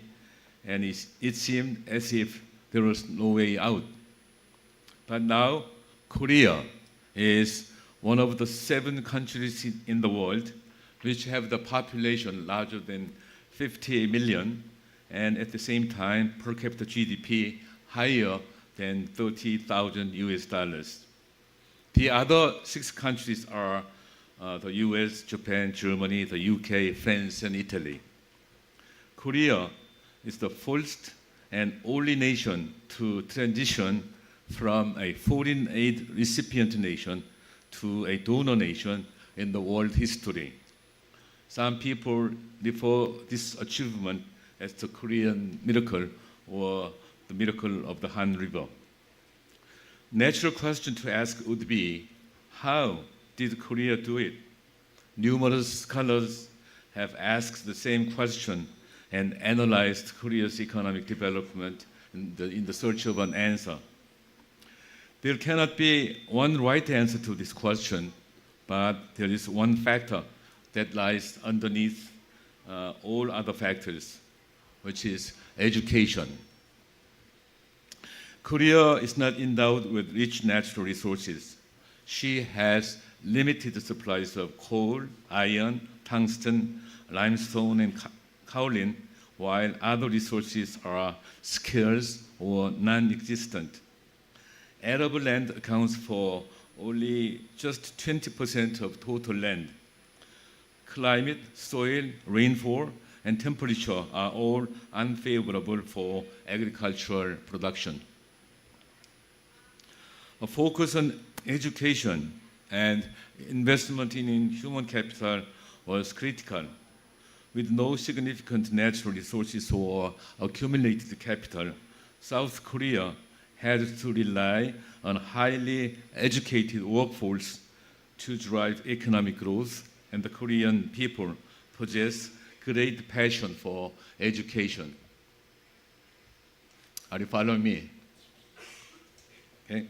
and it seemed as if there was no way out. But now, Korea is one of the 7 countries in the world which have the population larger than 50 million, and at the same time, per capita GDP higher than $30,000. The other 6 countries are the US, Japan, Germany, the UK, France, and Italy. Korea is the first and only nation to transition from a foreign aid recipient nation to a donor nation in the world history. Some people refer this achievement as the Korean miracle or the miracle of the Han River. Natural question to ask would be, how did Korea do it? Numerous scholars have asked the same question and analyzed Korea's economic development in the search of an answer. There cannot be one right answer to this question, but there is one factor that lies underneath all other factors, which is education. Korea is not endowed with rich natural resources. She has limited supplies of coal, iron, tungsten, limestone, and kaolin, while other resources are scarce or non-existent. Arable land accounts for only just 20% of total land. Climate, soil, rainfall, and temperature are all unfavorable for agricultural production. A focus on education and investment in human capital was critical. With no significant natural resources or accumulated capital, South Korea had to rely on a highly educated workforce to drive economic growth, and the Korean people possess great passion for education. Are you following me? Okay.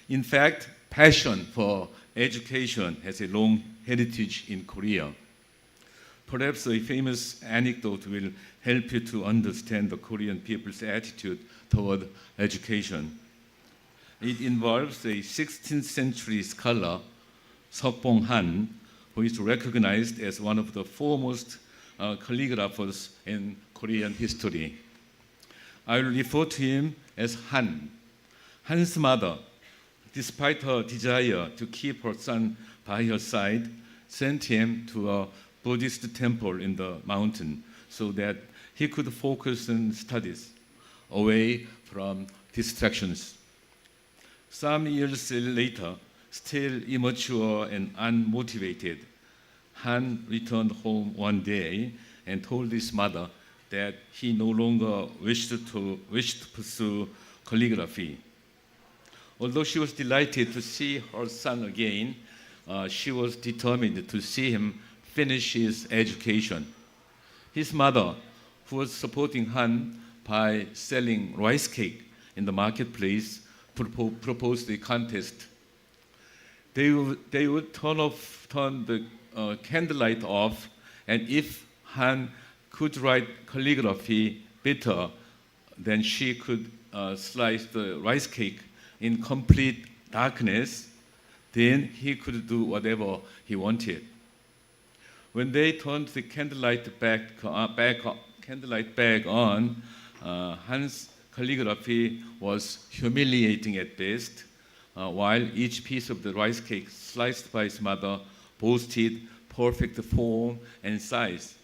In fact, passion for education has a long heritage in Korea. Perhaps a famous anecdote will help you to understand the Korean people's attitude toward education. It involves a 16th century scholar, Seok Han, who is recognized as one of the foremost calligraphers in Korean history. I will refer to him as Han. Han's mother, despite her desire to keep her son by her side, sent him to a Buddhist temple in the mountain so that he could focus on studies, away from distractions. Some years later, still immature and unmotivated, Han returned home one day and told his mother that he no longer wished to pursue calligraphy. Although she was delighted to see her son again, she was determined to see him finish his education. His mother, who was supporting Han by selling rice cake in the marketplace, proposed a contest. They would turn the candlelight off, and if Han could write calligraphy better, then she could slice the rice cake in complete darkness. Then he could do whatever he wanted. When they turned the candlelight back on, Han's calligraphy was humiliating at best, while each piece of the rice cake sliced by his mother boasted perfect form and size.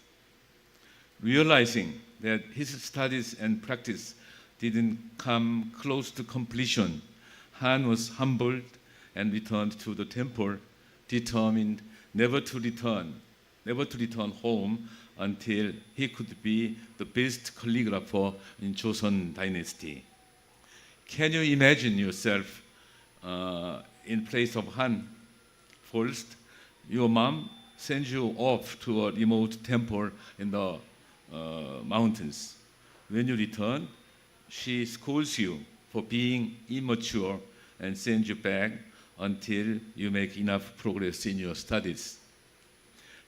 Realizing that his studies and practice didn't come close to completion, Han was humbled and returned to the temple, determined never to return home until he could be the best calligrapher in Joseon dynasty. Can you imagine yourself in place of Han? First, your mom sends you off to a remote temple in the mountains. When you return, she scolds you for being immature and sends you back until you make enough progress in your studies.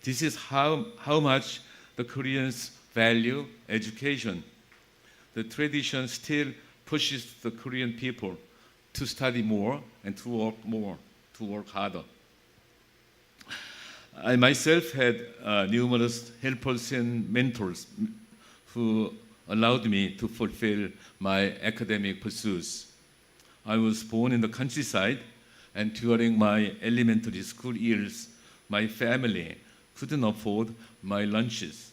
This is how much the Koreans value education. The tradition still pushes the Korean people to study more and to work harder. I myself had numerous helpers and mentors who allowed me to fulfill my academic pursuits. I was born in the countryside, and during my elementary school years, my family couldn't afford my lunches.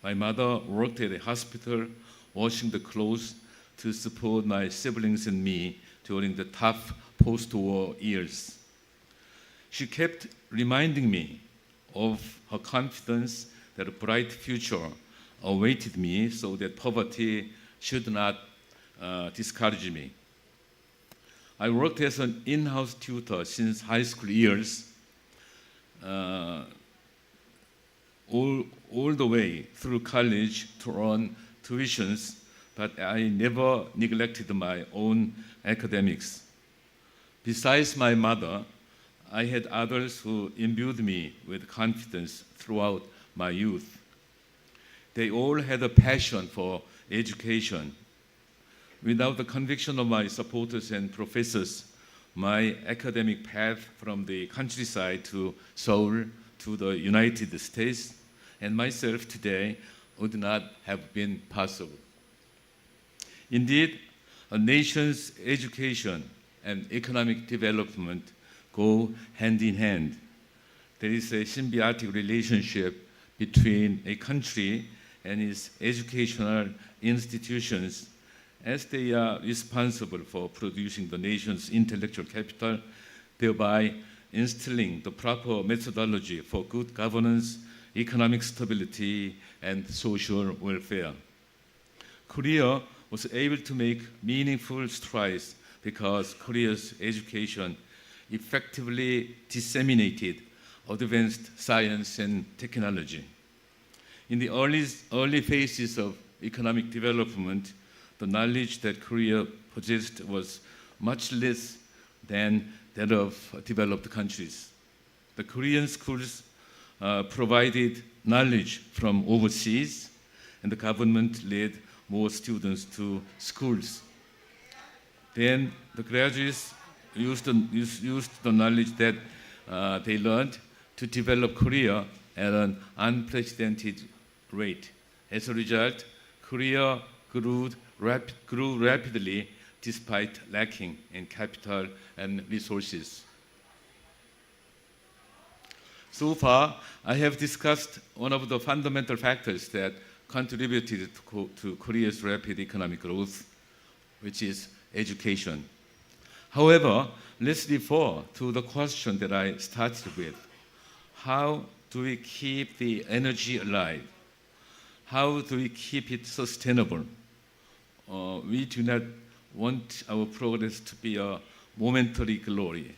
My mother worked at a hospital, washing the clothes to support my siblings and me during the tough post-war years. She kept reminding me of her confidence that a bright future awaited me, so that poverty should not discourage me. I worked as an in-house tutor since high school years, all the way through college to earn tuitions, but I never neglected my own academics. Besides my mother, I had others who imbued me with confidence throughout my youth. They all had a passion for education. Without the conviction of my supporters and professors, my academic path from the countryside to Seoul to the United States and myself today would not have been possible. Indeed, a nation's education and economic development go hand in hand. There is a symbiotic relationship between a country and its educational institutions, as they are responsible for producing the nation's intellectual capital, thereby instilling the proper methodology for good governance, economic stability, and social welfare. Korea was able to make meaningful strides because Korea's education effectively disseminated advanced science and technology. In the early phases of economic development, the knowledge that Korea possessed was much less than that of developed countries. The Korean schools provided knowledge from overseas, and the government led more students to schools. Then the graduates used the knowledge that they learned to develop Korea at an unprecedented rate. As a result, Korea grew rapidly despite lacking in capital and resources. So far, I have discussed one of the fundamental factors that contributed to Korea's rapid economic growth, which is education. However, let's refer to the question that I started with. How do we keep the energy alive? how do we keep it sustainable? We do not want our progress to be a momentary glory.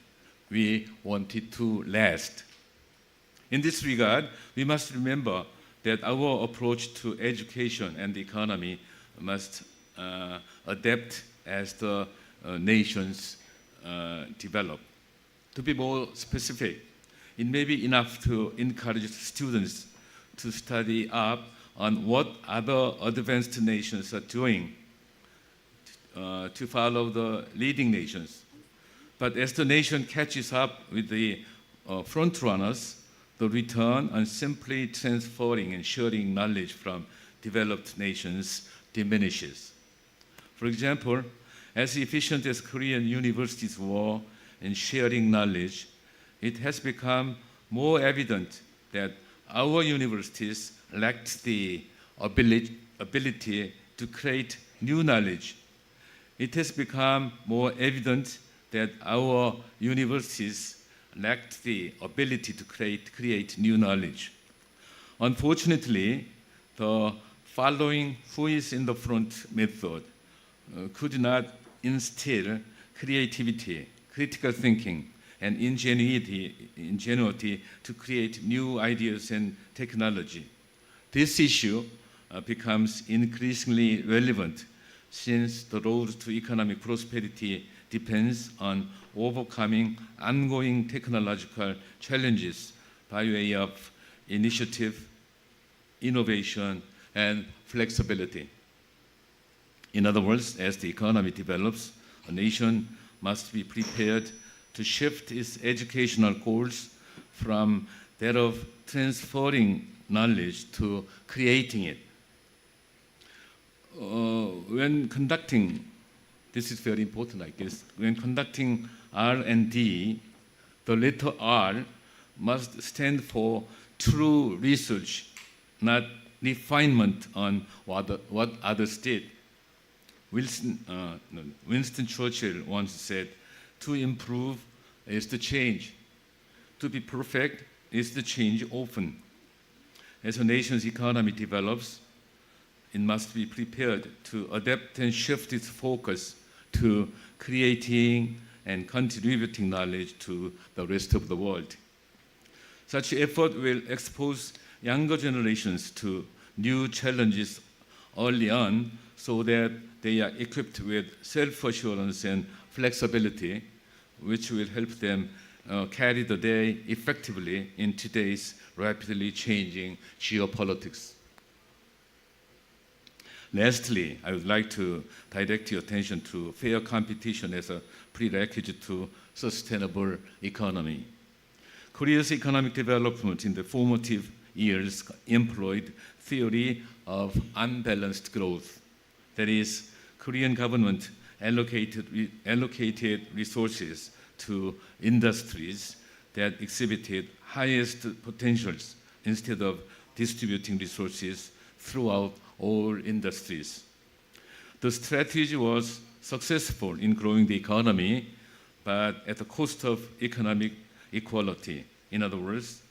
We want it to last. In this regard, we must remember that our approach to education and the economy must adapt as the nations develop. To be more specific, it may be enough to encourage students to study up on what other advanced nations are doing to follow the leading nations. But as the nation catches up with the front runners, the return on simply transferring and sharing knowledge from developed nations diminishes. For example, as efficient as Korean universities were in sharing knowledge, it has become more evident that our universities lacked the ability to create new knowledge. It has become more evident that our universities lacked the ability to create new knowledge. Unfortunately, the following who is in the front method could not instill creativity, critical thinking, and ingenuity to create new ideas and technology. This issue becomes increasingly relevant since the road to economic prosperity depends on overcoming ongoing technological challenges by way of initiative, innovation, and flexibility. In other words, as the economy develops, a nation must be prepared to shift its educational goals from that of transferring knowledge to creating it. When conducting, this is very important, I guess, when conducting R&D, the letter R must stand for true research, not refinement on what others did. Winston Churchill once said, to improve is to change. To be perfect is to change often. As a nation's economy develops, it must be prepared to adapt and shift its focus to creating and contributing knowledge to the rest of the world. Such effort will expose younger generations to new challenges early on so that they are equipped with self-assurance and flexibility, which will help them carry the day effectively in today's rapidly changing geopolitics. Lastly, I would like to direct your attention to fair competition as a prerequisite to sustainable economy. Korea's economic development in the formative years employed theory of unbalanced growth. That is, Korean government allocated resources to industries that exhibited highest potentials instead of distributing resources throughout all industries. The strategy was successful in growing the economy, but at the cost of economic equality. In other words,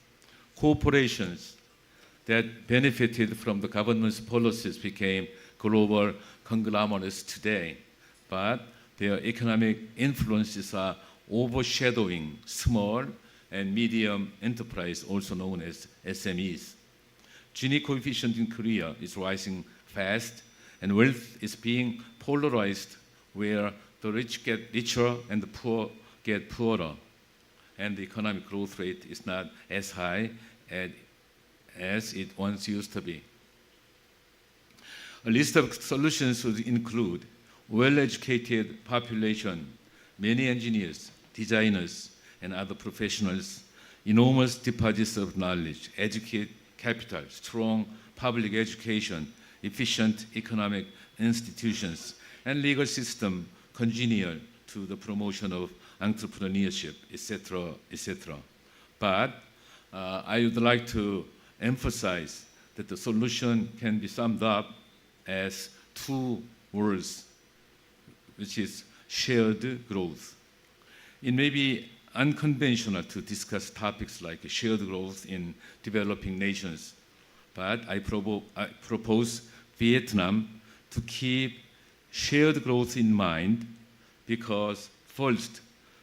corporations that benefited from the government's policies became global conglomerates today, but their economic influences are overshadowing small and medium enterprise, also known as SMEs. Gini coefficient in Korea is rising fast, and wealth is being polarized, where the rich get richer and the poor get poorer, and the economic growth rate is not as high as it once used to be. A list of solutions would include well-educated population, many engineers, designers, and other professionals, enormous deposits of knowledge, educate capital, strong public education, efficient economic institutions, and legal system congenial to the promotion of entrepreneurship, etc., etc. But I would like to emphasize that the solution can be summed up as two words, which is shared growth. It may be unconventional to discuss topics like shared growth in developing nations, but I propose Vietnam to keep shared growth in mind because first,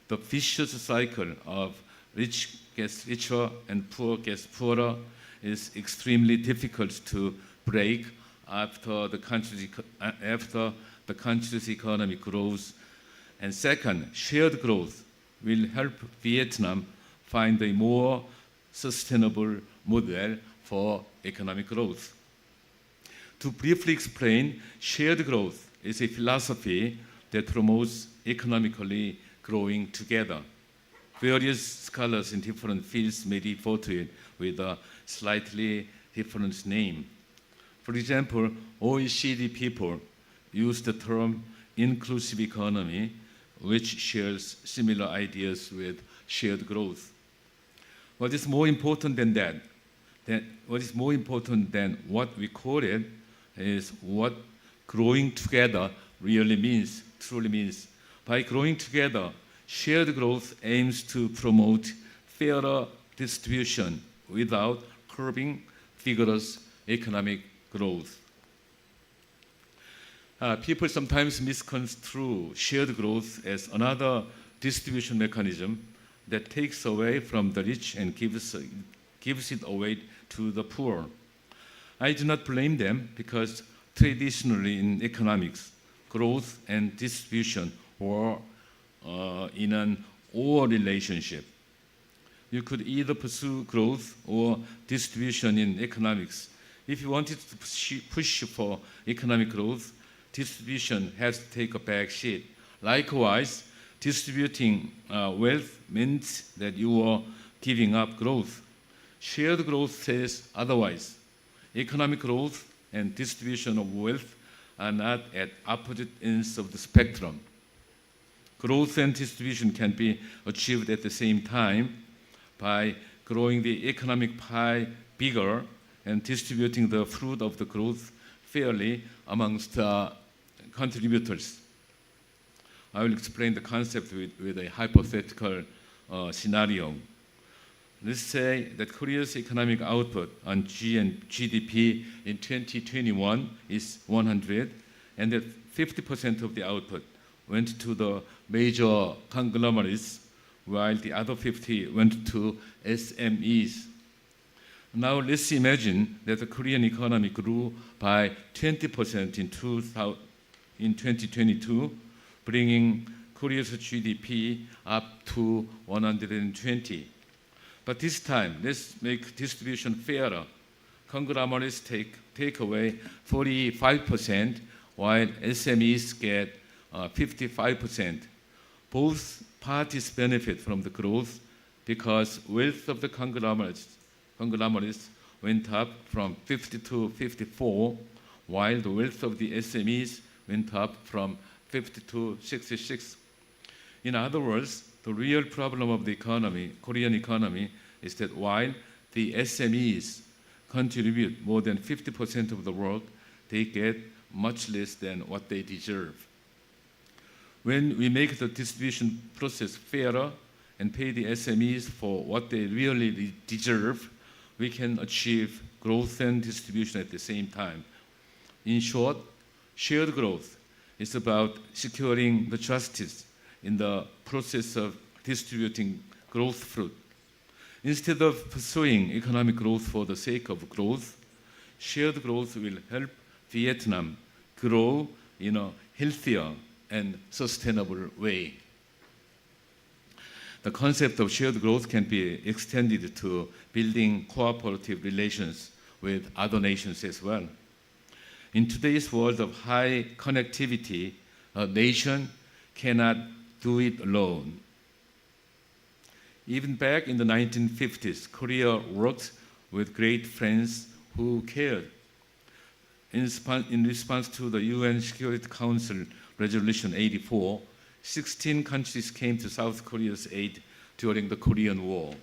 the vicious cycle of rich gets richer and poor gets poorer is extremely difficult to break after the country's economy grows. And second, shared growth will help Vietnam find a more sustainable model for economic growth. To briefly explain, shared growth is a philosophy that promotes economically growing together. Various scholars in different fields may refer to it with a slightly different name. For example, OECD people use the term inclusive economy, which shares similar ideas with shared growth. What is more important than what we call it is what growing together truly means. By growing together, shared growth aims to promote fairer distribution without curbing vigorous economic growth. People sometimes misconstrue shared growth as another distribution mechanism that takes away from the rich and gives it away to the poor. I do not blame them because traditionally in economics, growth and distribution were in an or relationship. You could either pursue growth or distribution in economics. If you wanted to push for economic growth, distribution has to take a back seat. Likewise, distributing wealth means that you are giving up growth. Shared growth says otherwise. Economic growth and distribution of wealth are not at opposite ends of the spectrum. Growth and distribution can be achieved at the same time by growing the economic pie bigger and distributing the fruit of the growth fairly amongst contributors. I will explain the concept with a hypothetical scenario. Let's say that Korea's economic output on GDP in 2021 is 100, and that 50% of the output went to the major conglomerates, while the other 50 went to SMEs. Now let's imagine that the Korean economy grew by 20% in 2022, bringing Korea's GDP up to 120. But this time, let's make distribution fairer. Conglomerates take away 45%, while SMEs get 55%. Both parties benefit from the growth because wealth of the conglomerates went up from 50 to 54, while the wealth of the SMEs went up from 50 to 66. In other words, the real problem of the economy, Korean economy, is that while the SMEs contribute more than 50% of the work, they get much less than what they deserve. When we make the distribution process fairer and pay the SMEs for what they really deserve, we can achieve growth and distribution at the same time. In short, shared growth is about securing the justice in the process of distributing growth fruit. Instead of pursuing economic growth for the sake of growth, shared growth will help Vietnam grow in a healthier and sustainable way. The concept of shared growth can be extended to building cooperative relations with other nations as well. In today's world of high connectivity, a nation cannot do it alone. Even back in the 1950s, Korea worked with great friends who cared. In response to the UN Security Council Resolution 84, 16 countries came to South Korea's aid during the Korean War.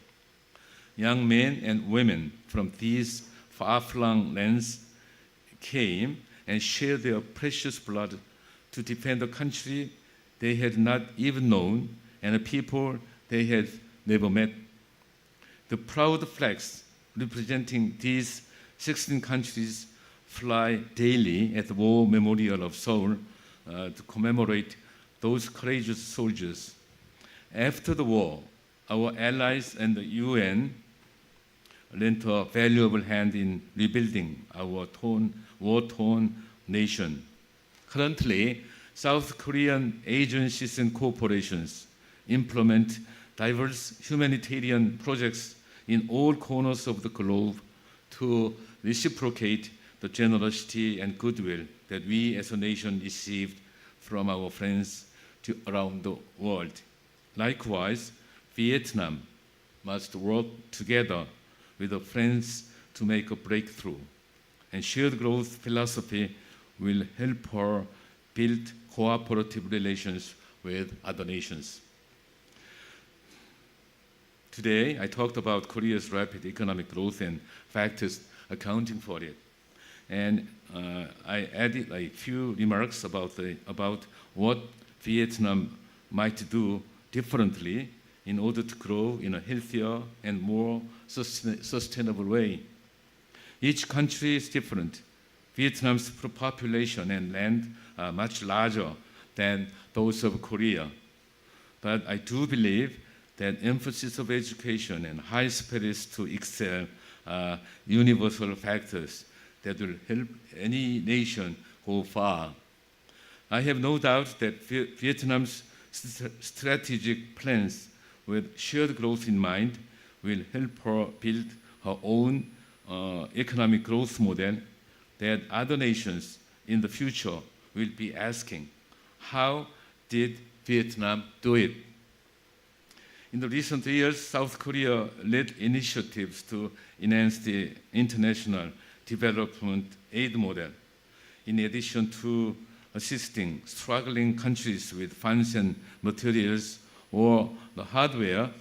Young men and women from these far-flung lands came and shared their precious blood to defend a country they had not even known and a people they had never met. The proud flags representing these 16 countries fly daily at the War Memorial of Seoul to commemorate those courageous soldiers. After the war, our allies and the UN lent a valuable hand in rebuilding our war-torn nation. Currently, South Korean agencies and corporations implement diverse humanitarian projects in all corners of the globe to reciprocate the generosity and goodwill that we as a nation received from our friends around the world. Likewise, Vietnam must work together with our friends to make a breakthrough, and shared growth philosophy will help her build cooperative relations with other nations. Today, I talked about Korea's rapid economic growth and factors accounting for it. And I added a few remarks about what Vietnam might do differently in order to grow in a healthier and more sustainable way. Each country is different. Vietnam's population and land are much larger than those of Korea. But I do believe that emphasis of education and high spirits to excel are universal factors that will help any nation go far. I have no doubt that Vietnam's strategic plans with shared growth in mind will help her build her own economic growth model that other nations in the future will be asking, how did Vietnam do it? In the recent years, South Korea led initiatives to enhance the international development aid model. In addition to assisting struggling countries with funds and materials or the hardware,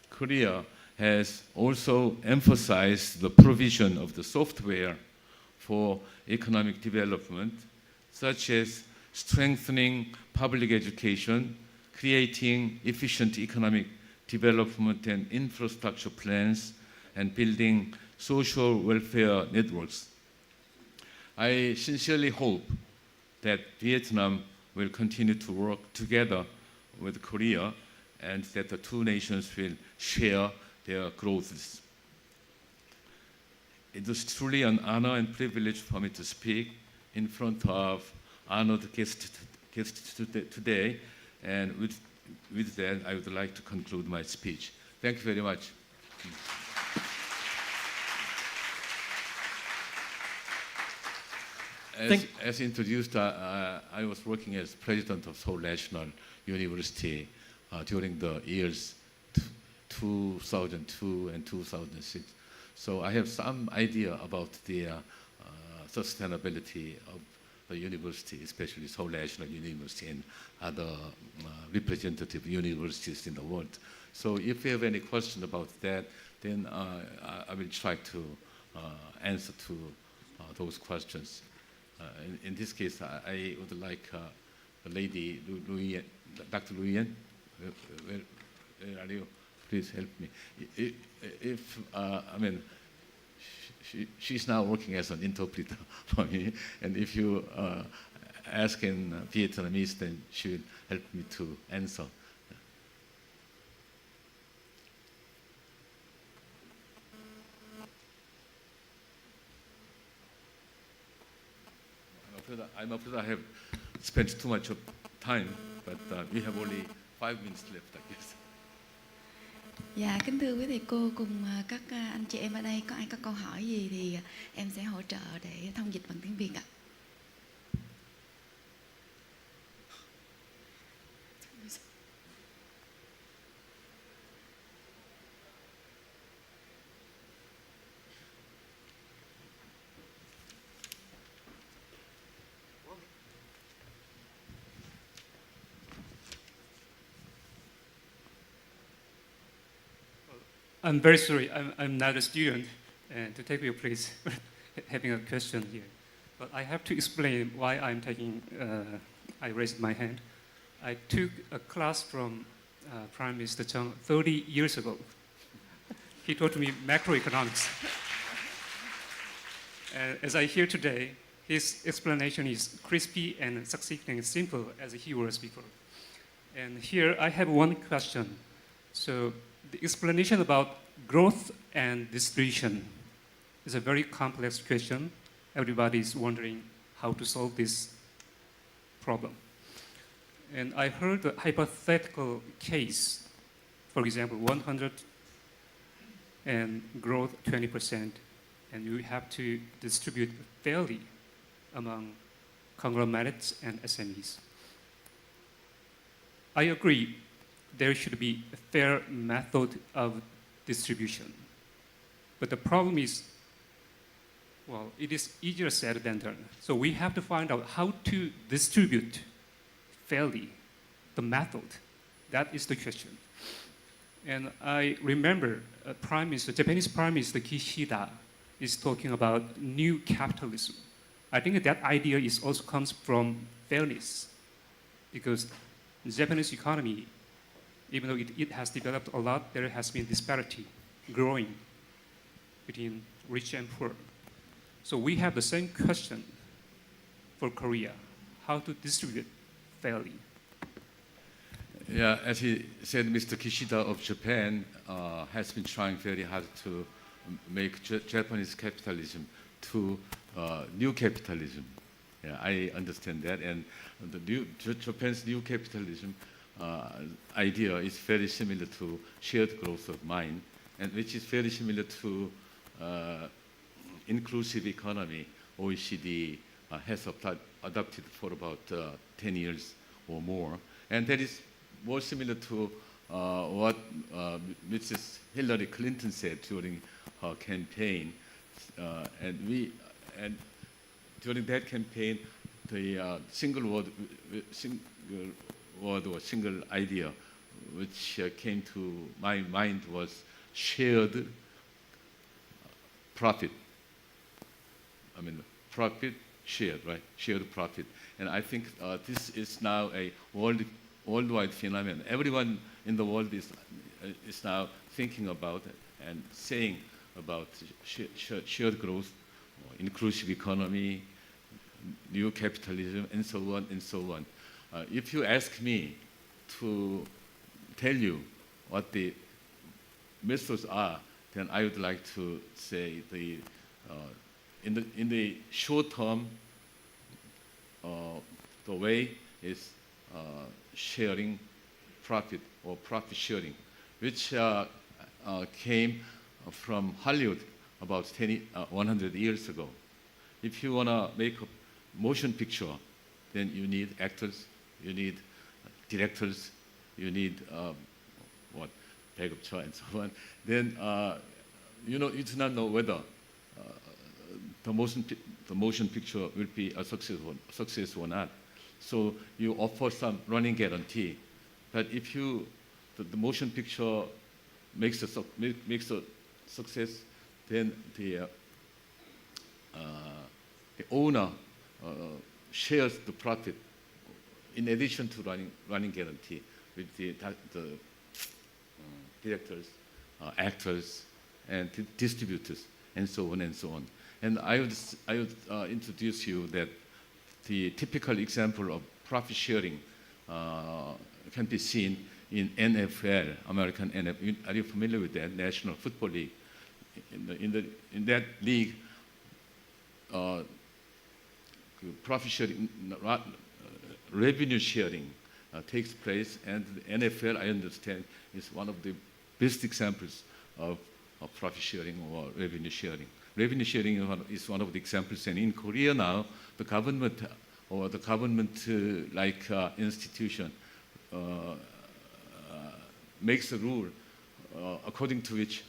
Korea has also emphasized the provision of the software for economic development, such as strengthening public education, creating efficient economic development and infrastructure plans, and building social welfare networks. I sincerely hope that Vietnam will continue to work together with Korea and that the two nations will share their growths. It was truly an honor and privilege for me to speak in front of honored guests today, and with that, I would like to conclude my speech. Thank you very much. As introduced, I was working as president of Seoul National University during the years 2002 and 2006. So I have some idea about the sustainability of the university, especially Seoul National University and other representative universities in the world. So if you have any question about that, then I will try to answer to those questions. In this case, I would like the lady, Dr. Luyen, where are you? Please help me. I mean, she's now working as an interpreter for me, and if you ask in Vietnamese, then she will help me to answer. I'm afraid I have spent too much of time, but we have only 5 minutes left, I guess.
Dạ, kính thưa quý thầy cô cùng các anh chị em ở đây, có ai có câu hỏi gì thì em sẽ hỗ trợ để thông dịch bằng tiếng Việt ạ.
I'm very sorry, I'm not a student to take your place having a question here. But I have to explain why I'm taking, I raised my hand. I took a class from Prime Minister Chung 30 years ago. He taught me macroeconomics. As I hear today, his explanation is crispy and succinct and simple as he was before. And here I have one question. So the explanation about growth and distribution is a very complex question. Everybody is wondering how to solve this problem. And I heard a hypothetical case, for example, 100 and growth 20%, and you have to distribute fairly among conglomerates and SMEs. I agree there should be a fair method of distribution. But the problem is, well, it is easier said than done. So we have to find out how to distribute fairly, the method. That is the question. And I remember Japanese Prime Minister Kishida is talking about new capitalism. I think that idea also comes from fairness, because the Japanese economy, even though it has developed a lot, there has been disparity growing between rich and poor. So we have the same question for Korea, how to distribute fairly.
Yeah, as he said, Mr. Kishida of Japan has been trying very hard to make Japanese capitalism to new capitalism. Yeah, I understand that. And Japan's new capitalism idea is very similar to shared growth of mind, and which is very similar to inclusive economy OECD has adopted for about 10 years or more. And that is more similar to what Mrs. Hillary Clinton said during her campaign. And during that campaign, the single word or single idea which came to my mind was shared profit. I mean, profit shared, right? Shared profit. And I think this is now a worldwide phenomenon. Everyone in the world is now thinking about and saying about shared growth, inclusive economy, new capitalism, and so on and so on. If you ask me to tell you what the methods are, then I would like to say in the short term, the way is sharing profit or profit sharing, which came from Hollywood about 100 years ago. If you want to make a motion picture, then you need actors, you need directors, you need 배급처 and so on. Then you do not know whether the motion picture will be a success or not. So you offer some running guarantee. But if the motion picture makes a success, then the owner shares the profit in addition to running guarantee with the directors, actors, and distributors, and so on and so on. And I would introduce you that the typical example of profit sharing can be seen in NFL, American NFL. Are you familiar with that? National Football League. In that league, profit sharing, revenue sharing takes place, and the NFL, I understand, is one of the best examples of profit sharing or revenue sharing. Revenue sharing is one of the examples, and in Korea now, the government or the government-like institution makes a rule according to which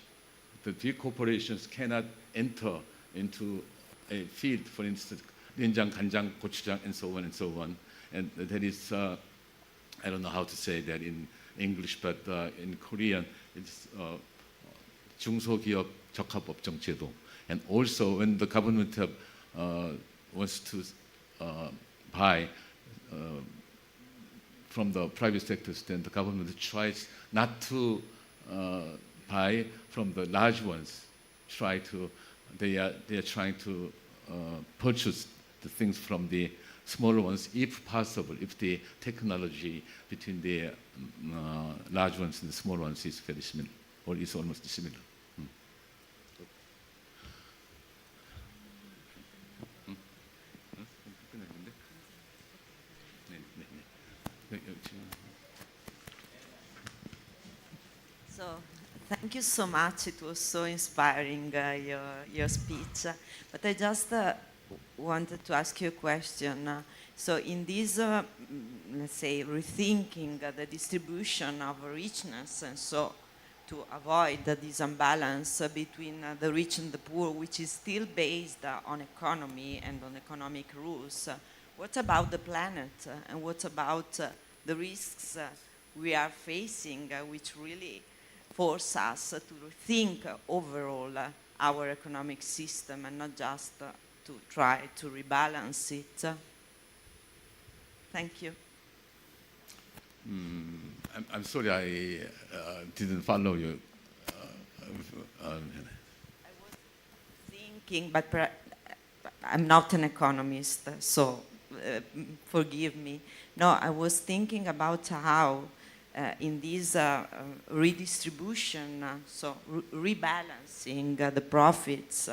the big corporations cannot enter into a field, for instance, renjang, 간장, gochujang, and so on and so on. And that is, I don't know how to say that in English, but in Korean, it's 중소기업 적합업종 제도. And also, when the government wants to buy from the private sectors, then the government tries not to buy from the large ones. They are trying to purchase the things from the smaller ones, if possible, if the technology between the large ones and the small ones is very similar, or is almost similar.
So, thank you so much. It was so inspiring, your speech. But I just wanted to ask you a question. So in this, let's say, rethinking the distribution of richness, and so to avoid this imbalance between the rich and the poor, which is still based on economy and on economic rules, what about the planet? And what about the risks we are facing, which really force us to rethink overall our economic system and not just to try to rebalance it? Thank you.
I'm sorry, I didn't follow you.
I was thinking, but I'm not an economist, so forgive me. No, I was thinking about how in this redistribution, so rebalancing the profits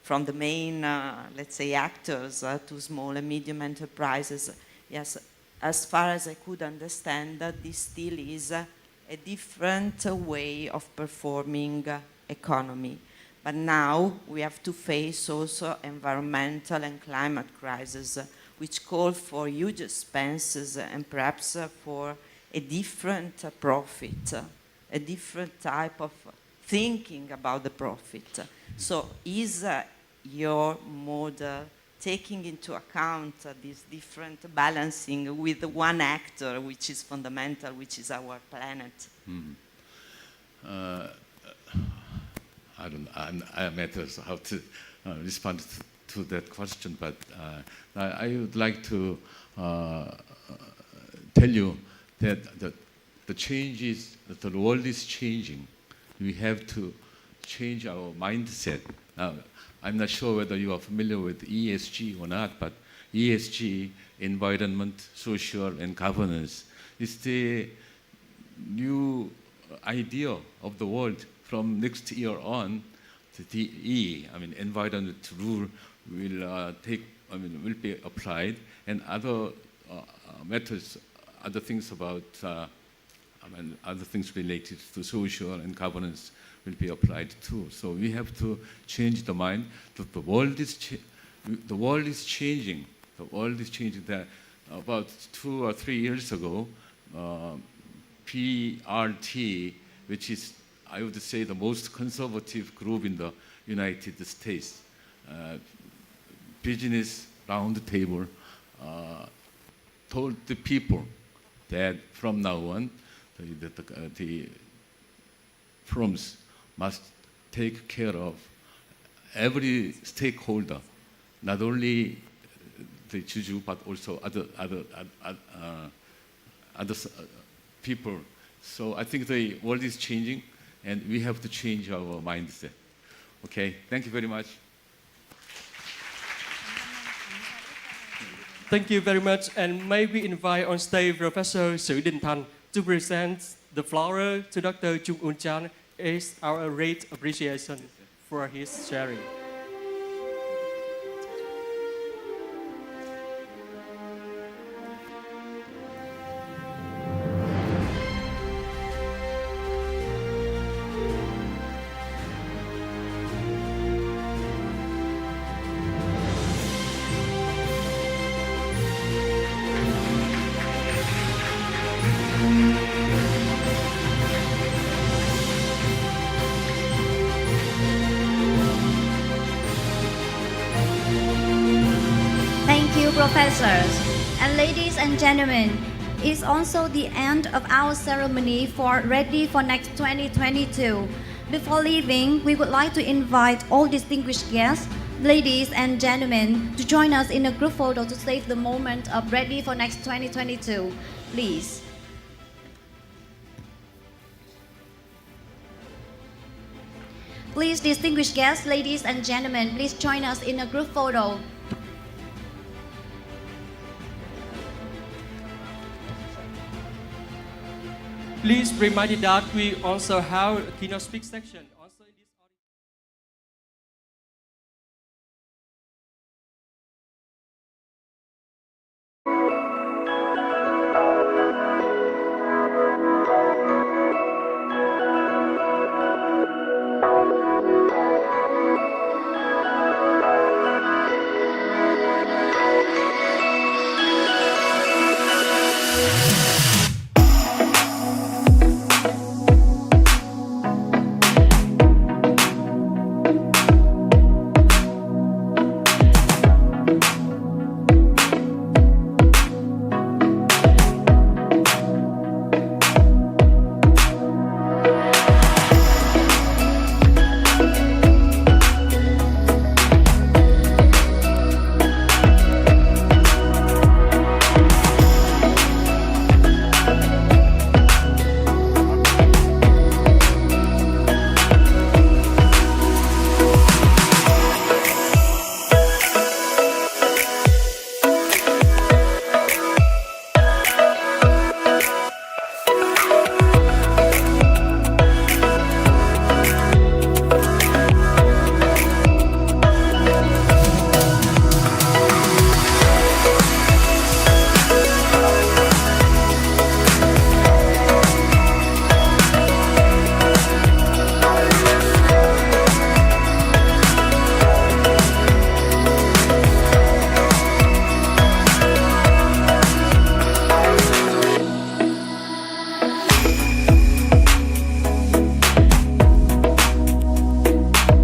from the main, let's say, actors to small and medium enterprises. Yes, as far as I could understand, this still is a different way of performing economy. But now we have to face also environmental and climate crises, which call for huge expenses and perhaps for a different profit, a different type of thinking about the profit. So is your model taking into account this different balancing with one actor, which is fundamental, which is our planet?
I'm at how to respond to that question, but I would like to tell you that the changes, that the world is changing. We have to change our mindset. Now, I'm not sure whether you are familiar with ESG or not, but ESG, environment, social, and governance, is the new idea of the world. From next year on, the E, environment rule will will be applied, and other methods, other things about, other things related to social and governance will be applied too. So we have to change the mind that the world is changing. The world is changing. That about 2 or 3 years ago, PRT, which is, I would say, the most conservative group in the United States, business round table, told the people that from now on, the firms must take care of every stakeholder, not only the Juju, but also other people. So I think the world is changing, and we have to change our mindset. Okay, thank you very much.
Thank you very much, and may we invite on stage Professor Sử Đình Thành to present the flower to Dr. Chung Un-Chan as our great appreciation for his sharing.
Professors and ladies and gentlemen, it's also the end of our ceremony for Ready for Next 2022. Before leaving, we would like to invite all distinguished guests, ladies and gentlemen, to join us in a group photo to save the moment of Ready for Next 2022. Please. Please, distinguished guests, ladies and gentlemen, please join us in a group photo.
Please be reminded that we also have a keynote speak section. Also in this
Thank you.